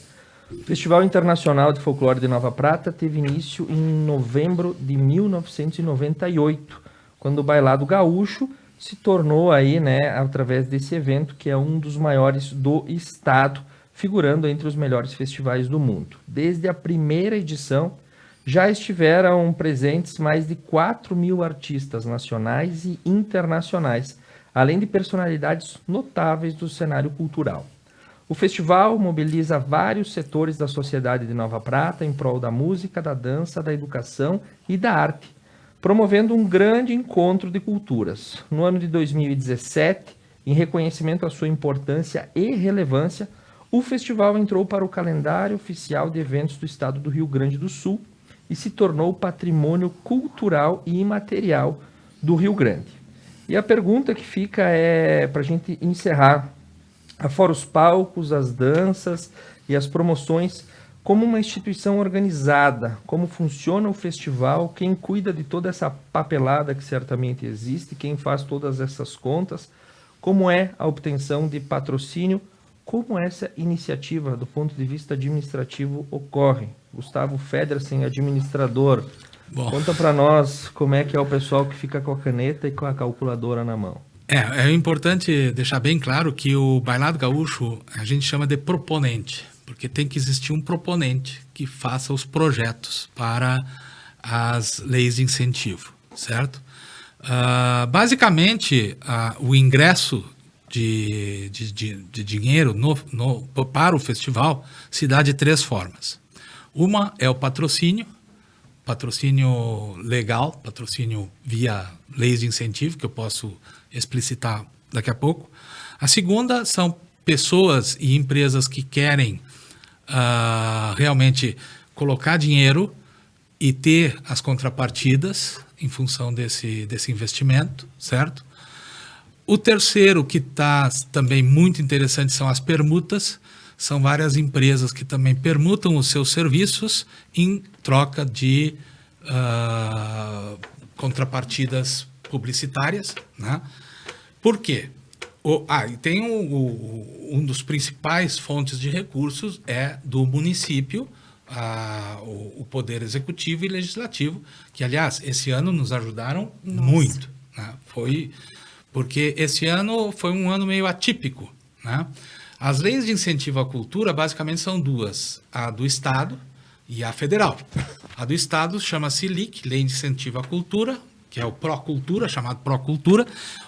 o Festival Internacional de Folclore de Nova Prata teve início em novembro de 1998, quando o Bailado Gaúcho se tornou aí, né, através desse evento, que é um dos maiores do estado, figurando entre os melhores festivais do mundo. Desde a primeira edição, já estiveram presentes mais de 4.000 artistas nacionais e internacionais, além de personalidades notáveis do cenário cultural. O festival mobiliza vários setores da sociedade de Nova Prata em prol da música, da dança, da educação e da arte, promovendo um grande encontro de culturas. No ano de 2017, em reconhecimento à sua importância e relevância, o festival entrou para o calendário oficial de eventos do estado do Rio Grande do Sul e se tornou patrimônio cultural e imaterial do Rio Grande. E a pergunta que fica é, para a gente encerrar, afora os palcos, as danças e as promoções, como uma instituição organizada, como funciona o festival, quem cuida de toda essa papelada que certamente existe, quem faz todas essas contas, como é a obtenção de patrocínio, como essa iniciativa, do ponto de vista administrativo, ocorre. Gustavo Federsen, administrador, conta para nós como é que é o pessoal que fica com a caneta e com a calculadora na mão. É importante deixar bem claro que o Bailado Gaúcho a gente chama de proponente, porque tem que existir um proponente que faça os projetos para as leis de incentivo, certo? Basicamente, o ingresso de dinheiro para o festival se dá de 3 formas. Uma é o patrocínio legal, patrocínio via leis de incentivo, que eu posso explicitar daqui a pouco. A segunda são pessoas e empresas que querem realmente colocar dinheiro e ter as contrapartidas em função desse investimento, certo? O terceiro, que está também muito interessante, são as permutas. São várias empresas que também permutam os seus serviços em troca de contrapartidas publicitárias, né? Por quê? E tem um dos principais fontes de recursos é do município, o Poder Executivo e Legislativo, que, aliás, esse ano nos ajudaram muito, né? Porque esse ano foi um ano meio atípico, né? As leis de incentivo à cultura basicamente são 2, a do Estado e a federal. A do Estado chama-se LIC, Lei de Incentivo à Cultura, que é o Procultura, chamado Procultura,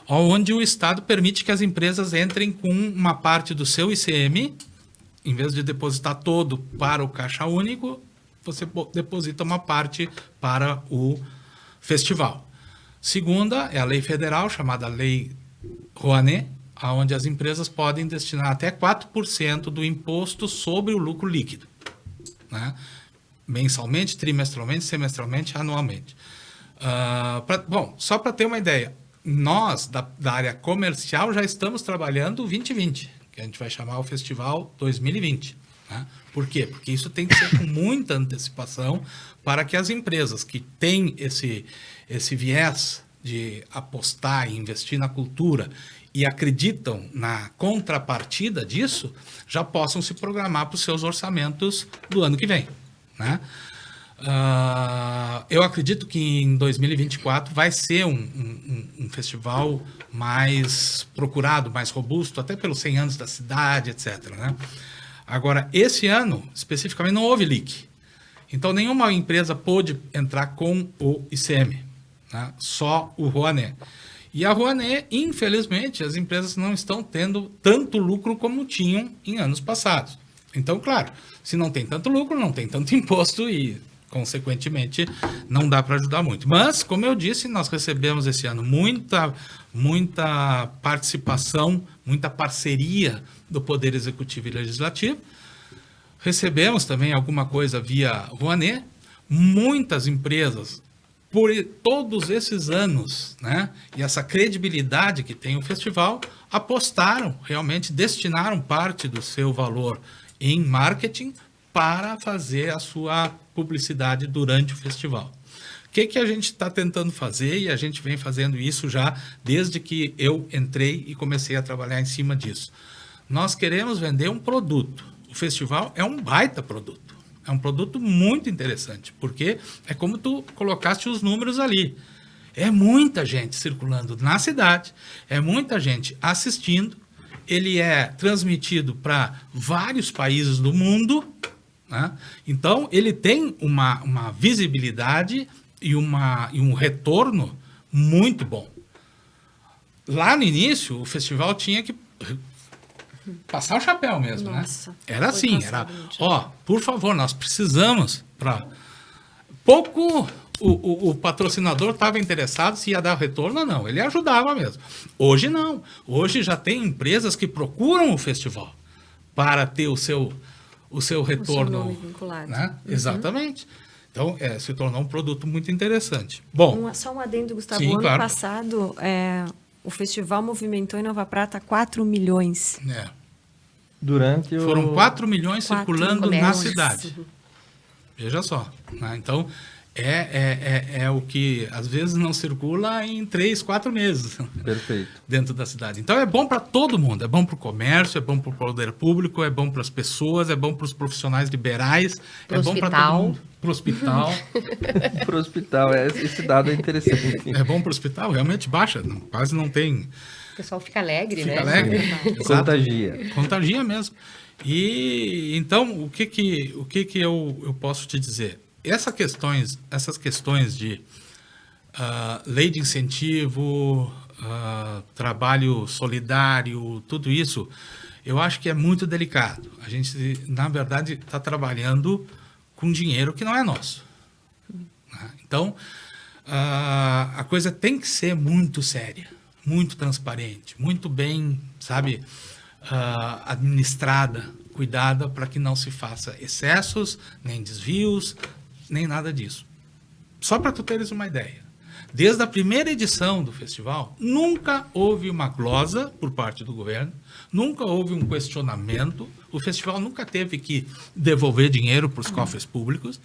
onde o Estado permite que as empresas entrem com uma parte do seu ICM, em vez de depositar todo para o Caixa Único, você deposita uma parte para o festival. Segunda é a lei federal, chamada Lei Rouanet, onde as empresas podem destinar até 4% do imposto sobre o lucro líquido, né? Mensalmente, trimestralmente, semestralmente, anualmente. Só para ter uma ideia, nós, da área comercial, já estamos trabalhando o 2020, que a gente vai chamar o Festival 2020. Né? Por quê? Porque isso tem que ser com muita antecipação para que as empresas que têm esse viés de apostar e investir na cultura e acreditam na contrapartida disso, já possam se programar para os seus orçamentos do ano que vem. Né? Eu acredito que em 2024 vai ser um festival mais procurado, mais robusto, até pelos 100 anos da cidade, etc. Né? Agora, esse ano, especificamente, não houve LIC. Então, nenhuma empresa pôde entrar com o ICM, né? Só o Rouanet. E a Rouanet, infelizmente, as empresas não estão tendo tanto lucro como tinham em anos passados. Então, claro, se não tem tanto lucro, não tem tanto imposto e, consequentemente, não dá para ajudar muito. Mas, como eu disse, nós recebemos esse ano muita participação muita parceria do Poder Executivo e Legislativo. Recebemos também alguma coisa via Rouanet. Muitas empresas, por todos esses anos, né, e essa credibilidade que tem o festival, apostaram, realmente destinaram parte do seu valor em marketing para fazer a sua publicidade durante o festival. O que a gente está tentando fazer, e a gente vem fazendo isso já desde que eu entrei e comecei a trabalhar em cima disso. Nós queremos vender um produto. O festival é um baita produto. É um produto muito interessante, porque é como tu colocaste os números ali. É muita gente circulando na cidade, é muita gente assistindo, ele é transmitido para vários países do mundo, né? Então ele tem uma visibilidade e um retorno muito bom. Lá no início, o festival tinha que passar o chapéu mesmo, Nossa, né? Era assim, era, ó, ó, por favor, nós precisamos para pouco o patrocinador estava interessado se ia dar retorno ou não, ele ajudava mesmo. Hoje não, hoje já tem empresas que procuram o festival para ter o seu retorno, nome vinculado. né? Exatamente. Então, se tornou um produto muito interessante. Bom, Só um adendo, Gustavo. Sim, ano claro. passado, o festival movimentou em Nova Prata 4 milhões. Durante foram 4 milhões 4 circulando na milhões. cidade. Veja só, né? Então, é o que às vezes não circula em 3, 4 meses. Perfeito. Dentro da cidade. Então é bom para todo mundo, é bom para o comércio, é bom para o poder público, é bom para as pessoas, é bom para os profissionais liberais, Pro é bom para todo mundo. Para o hospital. Para o hospital, esse dado é interessante. É bom para o hospital, realmente baixa, quase não tem. O pessoal fica alegre, Fica né? alegre. Exato. Contagia. Contagia mesmo. E então, o que eu posso te dizer? Essas questões de lei de incentivo, trabalho solidário, tudo isso, eu acho que é muito delicado. A gente, na verdade, está trabalhando com dinheiro que não é nosso. Então, a coisa tem que ser muito séria, muito transparente, muito bem, sabe, administrada, cuidada, para que não se faça excessos, nem desvios, nem nada disso. Só para tu teres uma ideia, desde a primeira edição do festival, nunca houve uma glosa por parte do governo, nunca houve um questionamento, o festival nunca teve que devolver dinheiro para os cofres públicos,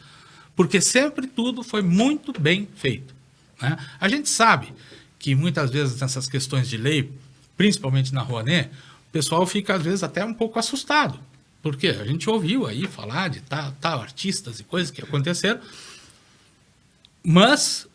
porque sempre tudo foi muito bem feito, né? A gente sabe que muitas vezes nessas questões de lei, principalmente na Rouanet, o pessoal fica às vezes até um pouco assustado, porque a gente ouviu aí falar de tal artistas e coisas que aconteceram, mas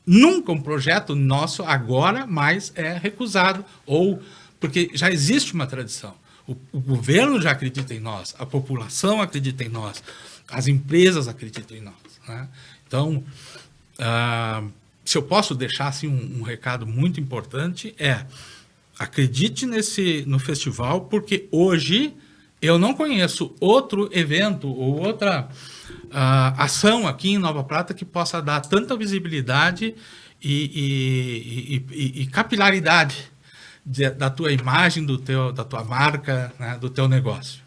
nunca um projeto nosso agora mais é recusado, ou porque já existe uma tradição. O governo já acredita em nós, a população acredita em nós, as empresas acreditam em nós, né? Então, se eu posso deixar assim, um recado muito importante, acredite no festival, porque hoje eu não conheço outro evento ou outra ação aqui em Nova Prata que possa dar tanta visibilidade e capilaridade da tua imagem, da tua marca, né, do teu negócio.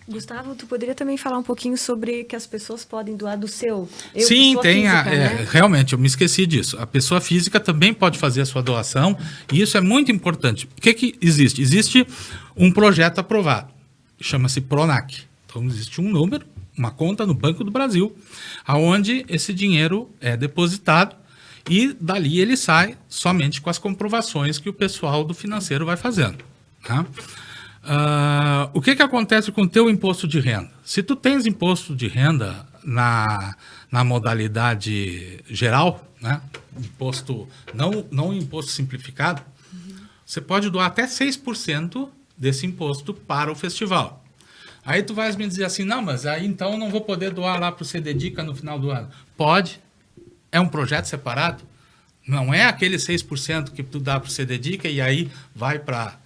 Gustavo, tu poderia também falar um pouquinho sobre que as pessoas podem doar do seu? Sim, tem. Física, né? Realmente, eu me esqueci disso. A pessoa física também pode fazer a sua doação, e isso é muito importante. O que existe? Existe um projeto aprovado, chama-se PRONAC. Então, existe um número, uma conta no Banco do Brasil, onde esse dinheiro é depositado, e dali ele sai somente com as comprovações que o pessoal do financeiro vai fazendo, tá? O que acontece com o teu imposto de renda? Se tu tens imposto de renda na modalidade geral, né? Imposto, não imposto simplificado, você pode doar até 6% desse imposto para o festival. Aí tu vais me dizer assim, não, mas aí então eu não vou poder doar lá para o CDDICA no final do ano. Pode. É um projeto separado. Não é aquele 6% que tu dá para o CDDICA e aí vai para...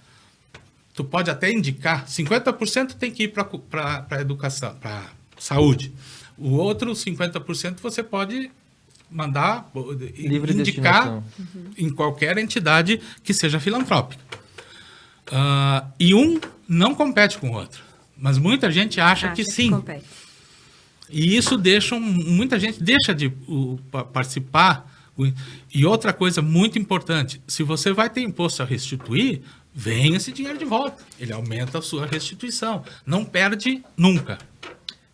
Tu pode até indicar, 50% tem que ir para a educação, para saúde. O outro 50% você pode mandar, Livre indicar destinação. em qualquer entidade que seja filantrópica. E um não compete com o outro. Mas muita gente acha que sim. compete. E isso muita gente deixa de participar. E outra coisa muito importante, se você vai ter imposto a restituir, vem esse dinheiro de volta. Ele aumenta a sua restituição. Não perde nunca.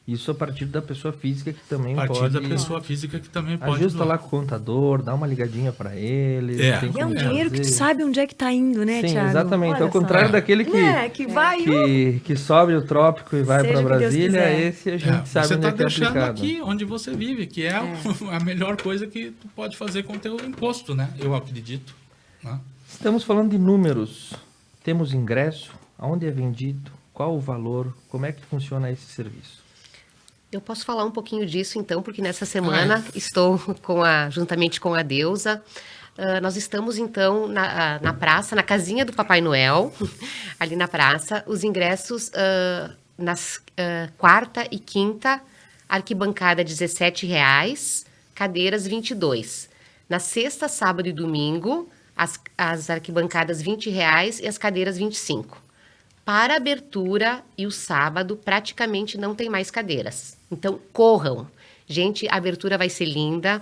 Isso a partir da pessoa física que também pode... A partir da pessoa física que também pode... Ajusta lá com o contador, dá uma ligadinha para ele. É. E é um dinheiro que tu sabe onde é que tá indo, né, Sim, Thiago? exatamente. Olha Ao contrário só. daquele que vai... que sobe o trópico e vai Seja para o que Deus Brasília, quiser. esse a gente sabe você onde está é que é deixando aplicado. aqui onde você vive, que é a melhor coisa que tu pode fazer com o teu imposto, né? Eu acredito. Né? Estamos falando de números. Temos ingresso? Aonde é vendido? Qual o valor? Como é que funciona esse serviço? Eu posso falar um pouquinho disso, então, porque nessa semana estou juntamente com a Deusa. Nós estamos, então, na praça, na casinha do Papai Noel, ali na praça. Os ingressos nas quarta e quinta, arquibancada R$17, cadeiras R$22. Na sexta, sábado e domingo, as arquibancadas R$20 e as cadeiras R$25. Para a abertura e o sábado, praticamente não tem mais cadeiras. Então, corram. Gente, a abertura vai ser linda.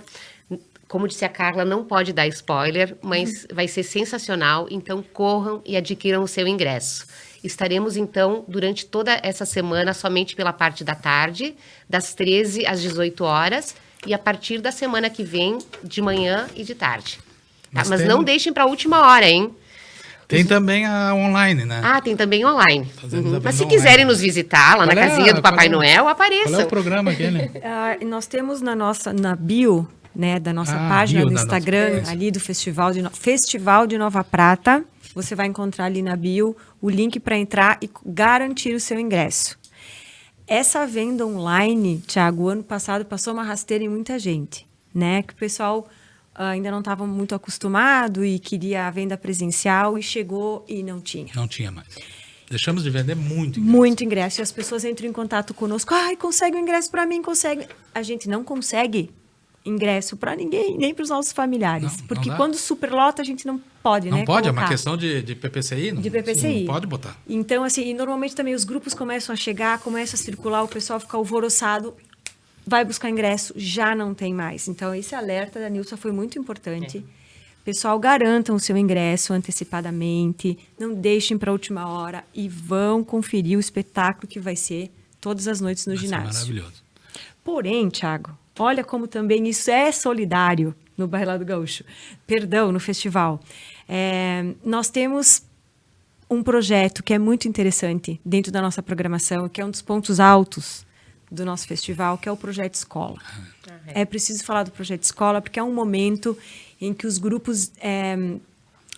Como disse a Carla, não pode dar spoiler, mas vai ser sensacional. Então, corram e adquiram o seu ingresso. Estaremos, então, durante toda essa semana, somente pela parte da tarde, das 13 às 18 horas, e a partir da semana que vem, de manhã e de tarde. Tá? Mas não deixem para a última hora, hein? Tem também a online, né? Tem também online. Fazendo a Mas se venda quiserem online. nos visitar lá na casinha do Papai Noel, apareçam. Qual é o programa aquele? Nós temos na bio, né, da nossa Ah, página bio do da Instagram, nossa- ali do Festival de Nova Prata, você vai encontrar ali na bio o link para entrar e garantir o seu ingresso. Essa venda online, Thiago, o ano passado passou uma rasteira em muita gente, né? Que o pessoal ainda não estava muito acostumado e queria a venda presencial e chegou e não tinha. Não tinha mais. Deixamos de vender muito ingresso. Muito ingresso. E as pessoas entram em contato conosco. Ai, consegue um ingresso para mim, consegue. A gente não consegue ingresso para ninguém, nem para os nossos familiares. Não porque dá. quando superlota, a gente não pode, Não né? pode, é colocar. uma questão de PPCI. De PPCI. Não pode botar. Então, assim, e normalmente também os grupos começam a chegar, começam a circular, o pessoal fica alvoroçado, vai buscar ingresso, já não tem mais. Então, esse alerta da Nilson foi muito importante. Pessoal, garantam o seu ingresso antecipadamente, não deixem para a última hora e vão conferir o espetáculo que vai ser todas as noites no Vai ser ginásio. maravilhoso. Porém, Thiago, olha como também isso é solidário no Bailado do Gaúcho. Perdão, no festival. Nós temos um projeto que é muito interessante dentro da nossa programação, que é um dos pontos altos do nosso festival, que é o Projeto Escola. É preciso falar do Projeto Escola, porque é um momento em que os grupos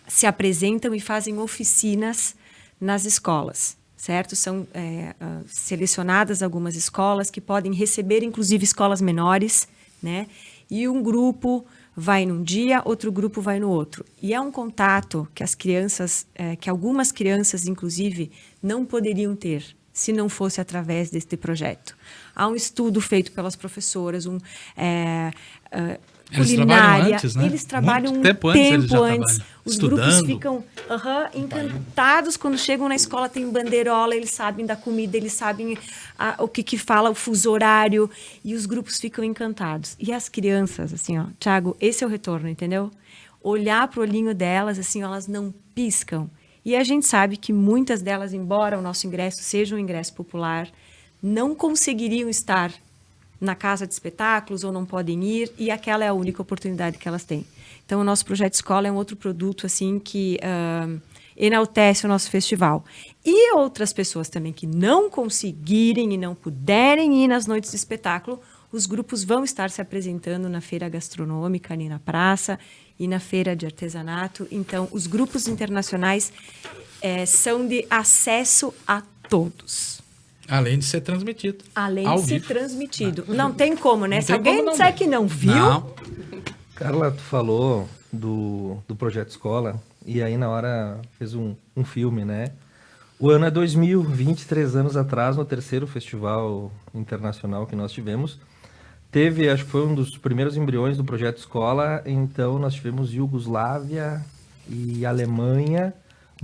se apresentam e fazem oficinas nas escolas, certo? São selecionadas algumas escolas que podem receber, inclusive, escolas menores, né? E um grupo vai num dia, outro grupo vai no outro. E é um contato que as crianças, que algumas crianças, inclusive, não poderiam ter se não fosse através deste projeto. Há um estudo feito pelas professoras, Eles culinária. trabalham antes, né? Eles trabalham Muito um tempo antes eles já antes. trabalham. Os Estudando. grupos ficam encantados quando chegam na escola, tem bandeirola, eles sabem da comida, eles sabem o que fala, o fuso horário, e os grupos ficam encantados. E as crianças, assim, ó, Thiago, esse é o retorno, entendeu? Olhar pro olhinho delas, assim, ó, elas não piscam. E a gente sabe que muitas delas, embora o nosso ingresso seja um ingresso popular, não conseguiriam estar na casa de espetáculos ou não podem ir, e aquela é a única oportunidade que elas têm. Então, o nosso Projeto Escola é um outro produto assim que enaltece o nosso festival. E outras pessoas também que não conseguirem e não puderem ir nas noites de espetáculo, os grupos vão estar se apresentando na feira gastronômica ali na praça e na feira de artesanato. Então, os grupos internacionais são de acesso a todos. Além de ser transmitido. Além ao de ser vivo. transmitido. Não tem como, né? Não Se tem alguém como não disser ver. que não viu, Não. Carla, tu falou do Projeto Escola e aí na hora fez um filme, né? O ano é 2000, 23 anos atrás, no terceiro festival internacional que nós tivemos, teve, acho que foi um dos primeiros embriões do Projeto Escola, então nós tivemos Iugoslávia e Alemanha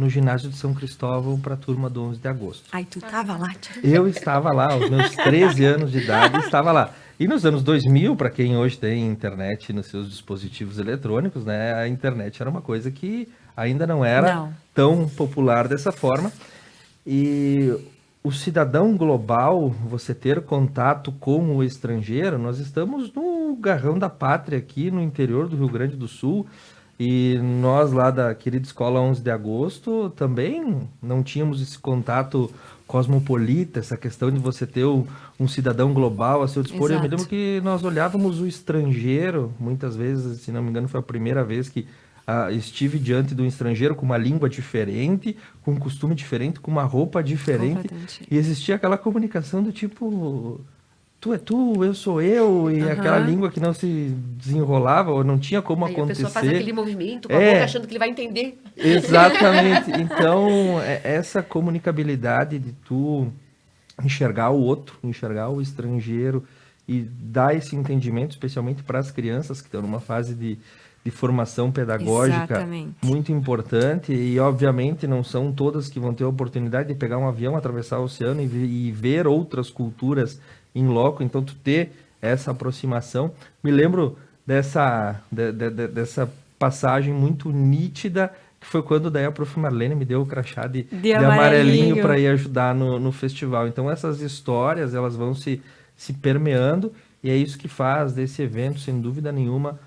no ginásio de São Cristóvão para a turma do 11 de agosto. Ai, tu tava lá, Tiago? Eu estava lá, aos meus 13 anos de idade, estava lá. E nos anos 2000, para quem hoje tem internet nos seus dispositivos eletrônicos, né, a internet era uma coisa que ainda não era tão popular dessa forma. E o cidadão global, você ter contato com o estrangeiro, nós estamos no garrão da pátria aqui no interior do Rio Grande do Sul, e nós lá da querida Escola 11 de Agosto também não tínhamos esse contato cosmopolita, essa questão de você ter um cidadão global a seu dispor. Eu me lembro que nós olhávamos o estrangeiro, muitas vezes, se não me engano, foi a primeira vez que estive diante de um estrangeiro com uma língua diferente, com um costume diferente, com uma roupa diferente, e existia aquela comunicação do tipo, tu é tu, eu sou eu, e aquela língua que não se desenrolava, ou não tinha como acontecer. A pessoa faz aquele movimento com a boca achando que ele vai entender. Exatamente. Então, essa comunicabilidade de tu enxergar o outro, enxergar o estrangeiro e dar esse entendimento, especialmente para as crianças que estão numa fase de formação pedagógica muito importante, e obviamente não são todas que vão ter a oportunidade de pegar um avião, atravessar o oceano e ver outras culturas em loco, então tu ter essa aproximação. Me lembro dessa passagem muito nítida, que foi quando daí a prof. Marlene me deu o crachá de amarelinho para ir ajudar no festival. Então essas histórias, elas vão se permeando, e é isso que faz desse evento, sem dúvida nenhuma,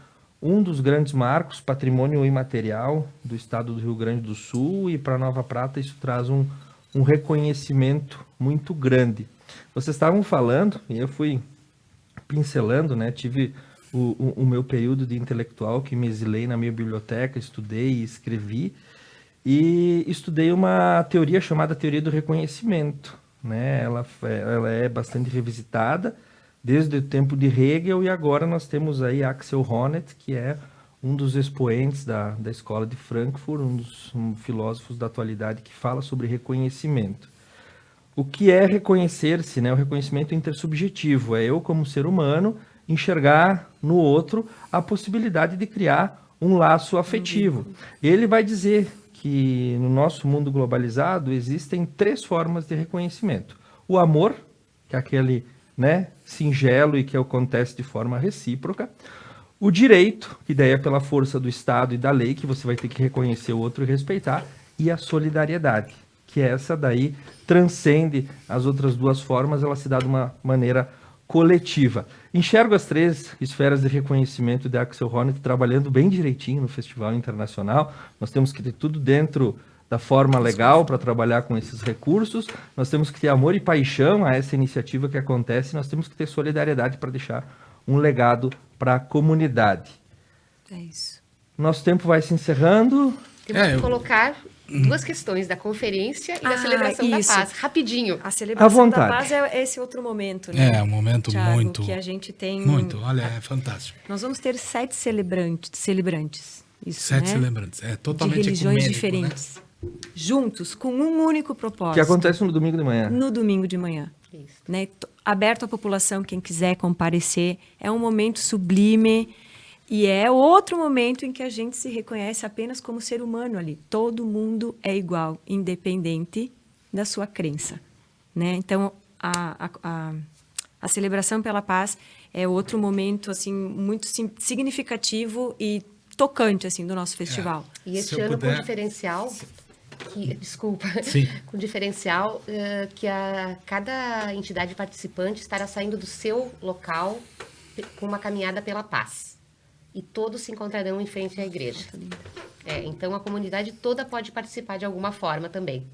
um dos grandes marcos, patrimônio imaterial do estado do Rio Grande do Sul, e para Nova Prata isso traz um reconhecimento muito grande. Vocês estavam falando, e eu fui pincelando, né? Tive o meu período de intelectual, que me exilei na minha biblioteca, estudei e escrevi, e estudei uma teoria chamada teoria do reconhecimento, né? Ela é bastante revisitada, desde o tempo de Hegel, e agora nós temos aí Axel Honneth, que é um dos expoentes da Escola de Frankfurt, um dos filósofos da atualidade que fala sobre reconhecimento. O que é reconhecer-se, né? O reconhecimento intersubjetivo é eu, como ser humano, enxergar no outro a possibilidade de criar um laço afetivo. Ele vai dizer que no nosso mundo globalizado existem 3 formas de reconhecimento. O amor, que é aquele, né, singelo e que acontece de forma recíproca. O direito, que daí é pela força do Estado e da lei, que você vai ter que reconhecer o outro e respeitar. E a solidariedade, que essa daí transcende as outras 2 formas, ela se dá de uma maneira coletiva. Enxergo as 3 esferas de reconhecimento de Axel Honneth trabalhando bem direitinho no Festival Internacional. Nós temos que ter tudo dentro da forma legal para trabalhar com esses recursos, nós temos que ter amor e paixão a essa iniciativa que acontece, nós temos que ter solidariedade para deixar um legado para a comunidade. É isso. Nosso tempo vai se encerrando. Temos que colocar 2 questões da conferência e da celebração da paz, rapidinho. A celebração da paz é esse outro momento, né? É um momento, Thiago, muito... que a gente tem... Muito, olha, é fantástico. Nós vamos ter 7 celebrantes. Isso, 7 celebrantes, é totalmente de religiões ecumênico, diferentes. Né? Juntos, com um único propósito. Que acontece no domingo de manhã. No domingo de manhã. Isso. Né? Aberto à população, quem quiser comparecer. É um momento sublime e é outro momento em que a gente se reconhece apenas como ser humano ali. Todo mundo é igual, independente da sua crença. Né? Então, a celebração pela paz é outro momento assim, muito significativo e tocante assim, do nosso festival. E esse ano com diferencial... Desculpa, com diferencial que cada entidade participante estará saindo do seu local com uma caminhada pela paz. E todos se encontrarão em frente à igreja. Então a comunidade toda pode participar de alguma forma também.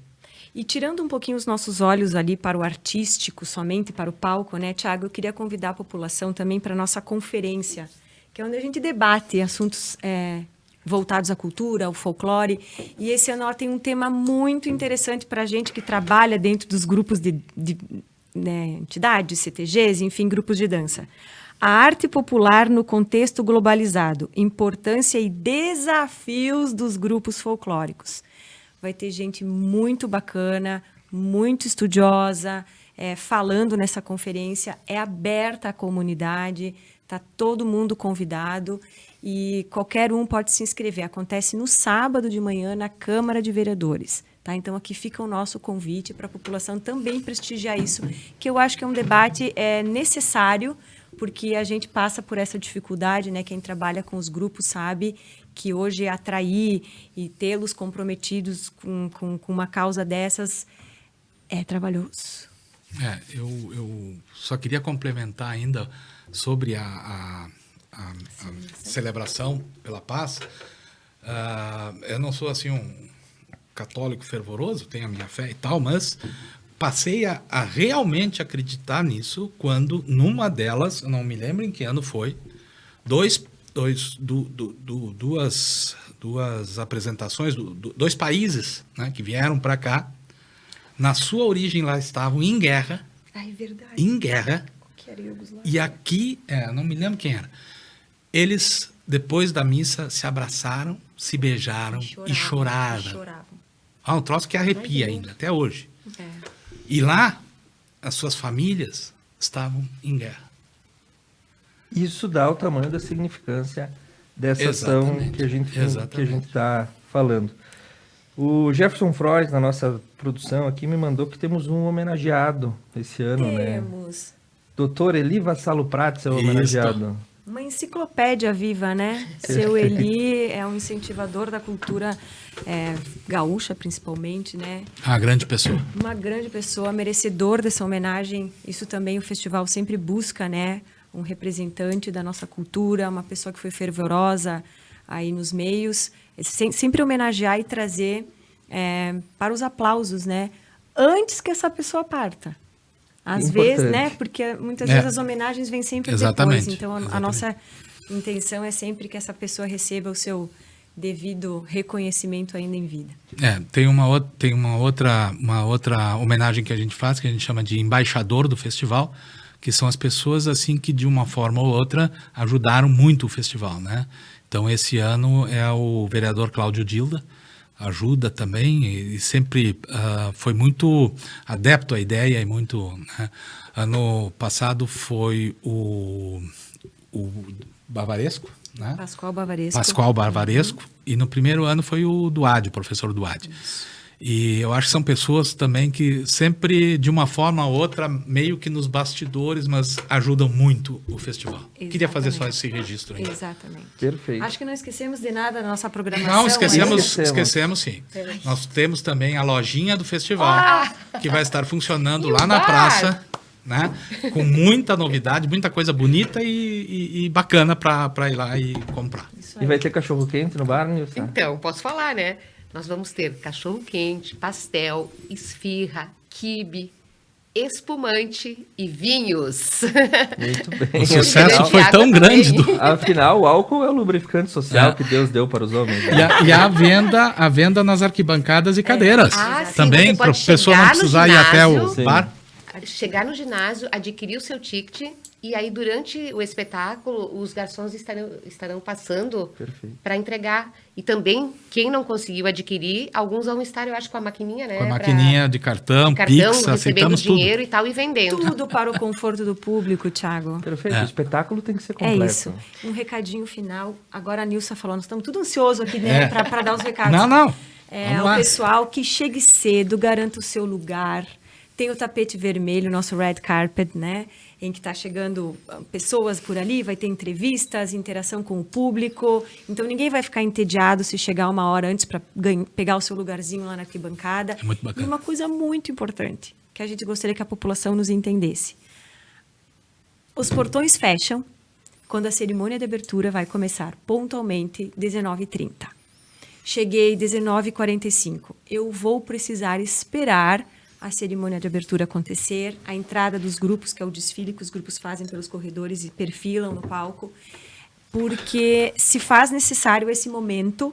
E tirando um pouquinho os nossos olhos ali para o artístico, somente para o palco, né, Thiago, eu queria convidar a população também para a nossa conferência, que é onde a gente debate assuntos... voltados à cultura, ao folclore. E esse ano ela tem um tema muito interessante para a gente que trabalha dentro dos grupos de entidades, CTGs, enfim, grupos de dança. A arte popular no contexto globalizado, importância e desafios dos grupos folclóricos. Vai ter gente muito bacana, muito estudiosa, falando nessa conferência. É aberta à comunidade, está todo mundo convidado e qualquer um pode se inscrever. Acontece no sábado de manhã na Câmara de Vereadores. Tá? Então, aqui fica o nosso convite para a população também prestigiar isso, que eu acho que é um debate necessário, porque a gente passa por essa dificuldade, né? Quem trabalha com os grupos sabe que hoje atrair e tê-los comprometidos com uma causa dessas é trabalhoso. Eu só queria complementar ainda sobre a celebração pela paz. Eu não sou assim um católico fervoroso, tenho a minha fé e tal, mas passei a realmente acreditar nisso quando, numa delas, eu não me lembro em que ano foi, duas apresentações, dois países, né, que vieram para cá, na sua origem lá estavam em guerra, Verdade. em guerra, Que era Iugoslávia. e aqui, não me lembro quem era, eles, depois da missa, se abraçaram, se beijaram e choraram. Um troço que arrepia ainda, até hoje. E lá, as suas famílias estavam em guerra. Isso dá o tamanho da significância dessa ação que a gente está falando. O Jefferson Frois, na nossa produção aqui, me mandou que temos um homenageado esse ano, Temos. né? Doutor Eli Vassalo Prates é o homenageado. Uma enciclopédia viva, né? Seu Eli é um incentivador da cultura gaúcha, principalmente, né? A grande pessoa. Uma grande pessoa, merecedor dessa homenagem. Isso também o festival sempre busca, né? Um representante da nossa cultura, uma pessoa que foi fervorosa aí nos meios. Sempre homenagear e trazer para os aplausos, né? Antes que essa pessoa parta. Às vezes, né? Porque muitas vezes as homenagens vêm sempre depois. Então, a nossa intenção é sempre que essa pessoa receba o seu devido reconhecimento ainda em vida. Tem uma outra homenagem que a gente faz, que a gente chama de embaixador do festival, que são as pessoas assim que de uma forma ou outra ajudaram muito o festival, né? Então esse ano é o vereador Cláudio Dilda, ajuda também e sempre foi muito adepto à ideia e muito, né? Ano passado foi o Bavaresco, né? Pascoal Bavaresco. E no primeiro ano foi o professor Duade. E eu acho que são pessoas também que sempre, de uma forma ou outra, meio que nos bastidores, mas ajudam muito o festival. Exatamente. Queria fazer só esse registro aí. Exatamente. Perfeito. Acho que não esquecemos de nada da nossa programação. Não, esquecemos sim. Nós temos também a lojinha do festival, que vai estar funcionando lá na praça, né? Com muita novidade, muita coisa bonita e bacana para ir lá e comprar. E vai ter cachorro-quente no bar, Nilson? Então, posso falar, né? Nós vamos ter cachorro-quente, pastel, esfirra, quibe, espumante e vinhos. Muito bem. O sucesso foi tão grande. Afinal, o álcool é o lubrificante social que Deus deu para os homens. Né? E a venda nas arquibancadas e cadeiras. Sim, também, para a pessoa não precisar ir até o bar. Chegar no ginásio, adquirir o seu ticket e aí durante o espetáculo os garçons estarão passando para entregar. E também, quem não conseguiu adquirir, alguns vão estar, eu acho, com a maquininha, né? Com a maquininha de cartão, Pix, recebendo tudo. dinheiro e tal e vendendo. Tudo para o conforto do público, Thiago. Perfeito, o espetáculo tem que ser completo. É isso. Um recadinho final. Agora a Nilson falou, nós estamos tudo ansiosos aqui, né? Para dar os recados. Não. O pessoal que chegue cedo, garanta o seu lugar. Tem o tapete vermelho, nosso red carpet, né? Em que está chegando pessoas por ali, vai ter entrevistas, interação com o público. Então, ninguém vai ficar entediado se chegar uma hora antes para pegar o seu lugarzinho lá na arquibancada. É muito bacana. E uma coisa muito importante, que a gente gostaria que a população nos entendesse. Os portões fecham quando a cerimônia de abertura vai começar pontualmente 19h30. Cheguei 19h45. Eu vou precisar esperar a cerimônia de abertura acontecer, a entrada dos grupos, que é o desfile que os grupos fazem pelos corredores e perfilam no palco, porque se faz necessário esse momento,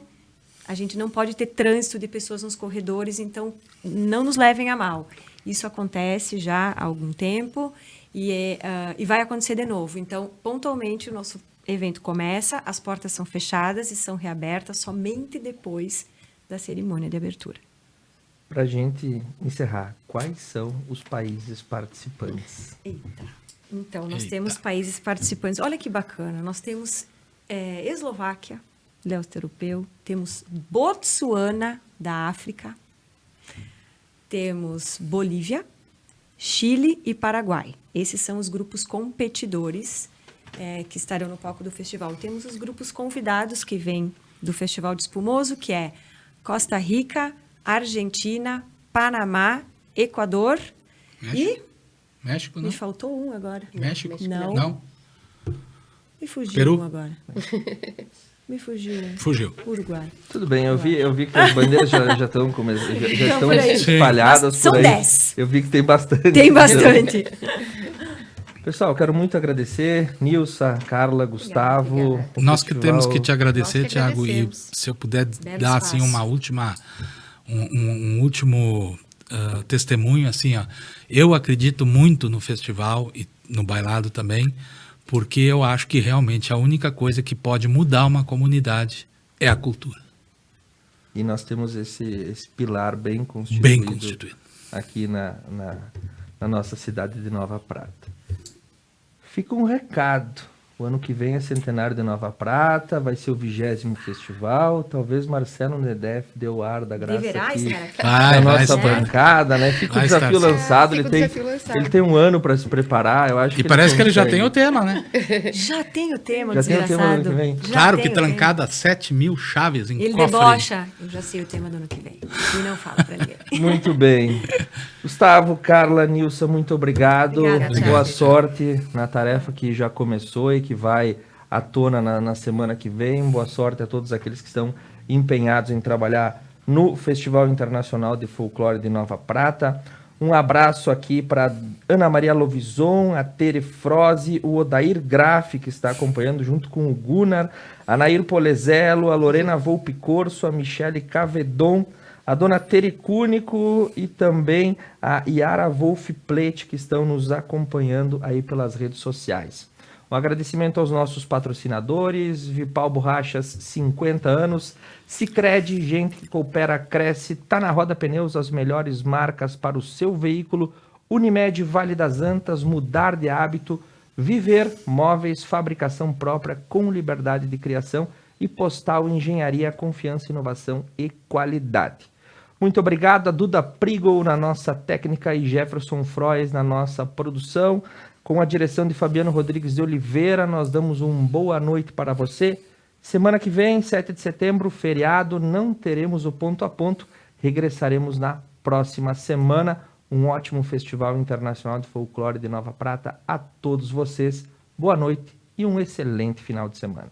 a gente não pode ter trânsito de pessoas nos corredores, então não nos levem a mal. Isso acontece já há algum tempo e vai acontecer de novo. Então, pontualmente, o nosso evento começa, as portas são fechadas e são reabertas somente depois da cerimônia de abertura. Para a gente encerrar, quais são os países participantes? Eita. Então, nós Eita. temos países participantes. Olha que bacana. Nós temos Eslováquia, leste europeu. Temos Botsuana, da África. Temos Bolívia, Chile e Paraguai. Esses são os grupos competidores que estarão no palco do festival. Temos os grupos convidados que vêm do Festival de Espumoso, que é Costa Rica, Argentina, Panamá, Equador e... México, não? Me faltou um agora. México? Não. Não? Me fugiu Peru? um agora. Me fugiu um. Fugiu. Uruguai. Tudo bem, eu vi que as bandeiras já estão já por aí. espalhadas São por aí. 10. Eu vi que tem bastante. Tem bastante. Pessoal, quero muito agradecer, Nilsa, Carla, Gustavo. Obrigada. o Nós que festival. temos que te agradecer, Nós que Thiago, e agradecemos. se eu puder Belo dar assim espaço. uma última um último testemunho, assim, ó. Eu acredito muito no festival e no bailado também, porque eu acho que realmente a única coisa que pode mudar uma comunidade é a cultura. E nós temos esse pilar bem constituído, Bem constituído. aqui na nossa cidade de Nova Prata. Fica um recado. O ano que vem é centenário de Nova Prata, vai ser o 20º festival. Talvez Marcelo Nedef dê o ar da graça Deverá aqui estar aqui. na nossa estar. bancada, né? Fica o Vai desafio estar. lançado. Fica o desafio lançado. Ele tem um ano para se preparar. Eu acho E parece que ele já consegue. tem o tema, né? Já tem o tema, Já tem o tema do desgraçado. ano que vem? Já Claro tem que o tema. trancada 7.000 chaves em Ele cofre. debocha. Eu já sei o tema do ano que vem. E não falo pra ninguém. Muito bem. Gustavo, Carla, Nilson, muito obrigado. Obrigada, Boa Thiago. sorte na tarefa que já começou e que vai à tona na semana que vem. Boa sorte a todos aqueles que estão empenhados em trabalhar no Festival Internacional de Folclore de Nova Prata. Um abraço aqui para Ana Maria Lovison, a Tere Froze, o Odair Graff, que está acompanhando junto com o Gunnar, a Nair Polezelo, a Lorena Volpe Corso, a Michele Cavedon, a dona Tere Cúnico e também a Yara Wolf Plete, que estão nos acompanhando aí pelas redes sociais. Um agradecimento aos nossos patrocinadores, Vipal Borrachas, 50 anos, Sicredi, gente que coopera, cresce, tá na Roda Pneus, as melhores marcas para o seu veículo, Unimed, Vale das Antas, mudar de hábito, Viver, móveis, fabricação própria com liberdade de criação e Postal Engenharia, confiança, inovação e qualidade. Muito obrigado a Duda Prigo na nossa técnica e Jefferson Froes na nossa produção. Com a direção de Fabiano Rodrigues de Oliveira, nós damos uma boa noite para você. Semana que vem, 7 de setembro, feriado, não teremos o ponto a ponto. Regressaremos na próxima semana. Um ótimo Festival Internacional de Folclore de Nova Prata a todos vocês. Boa noite e um excelente final de semana.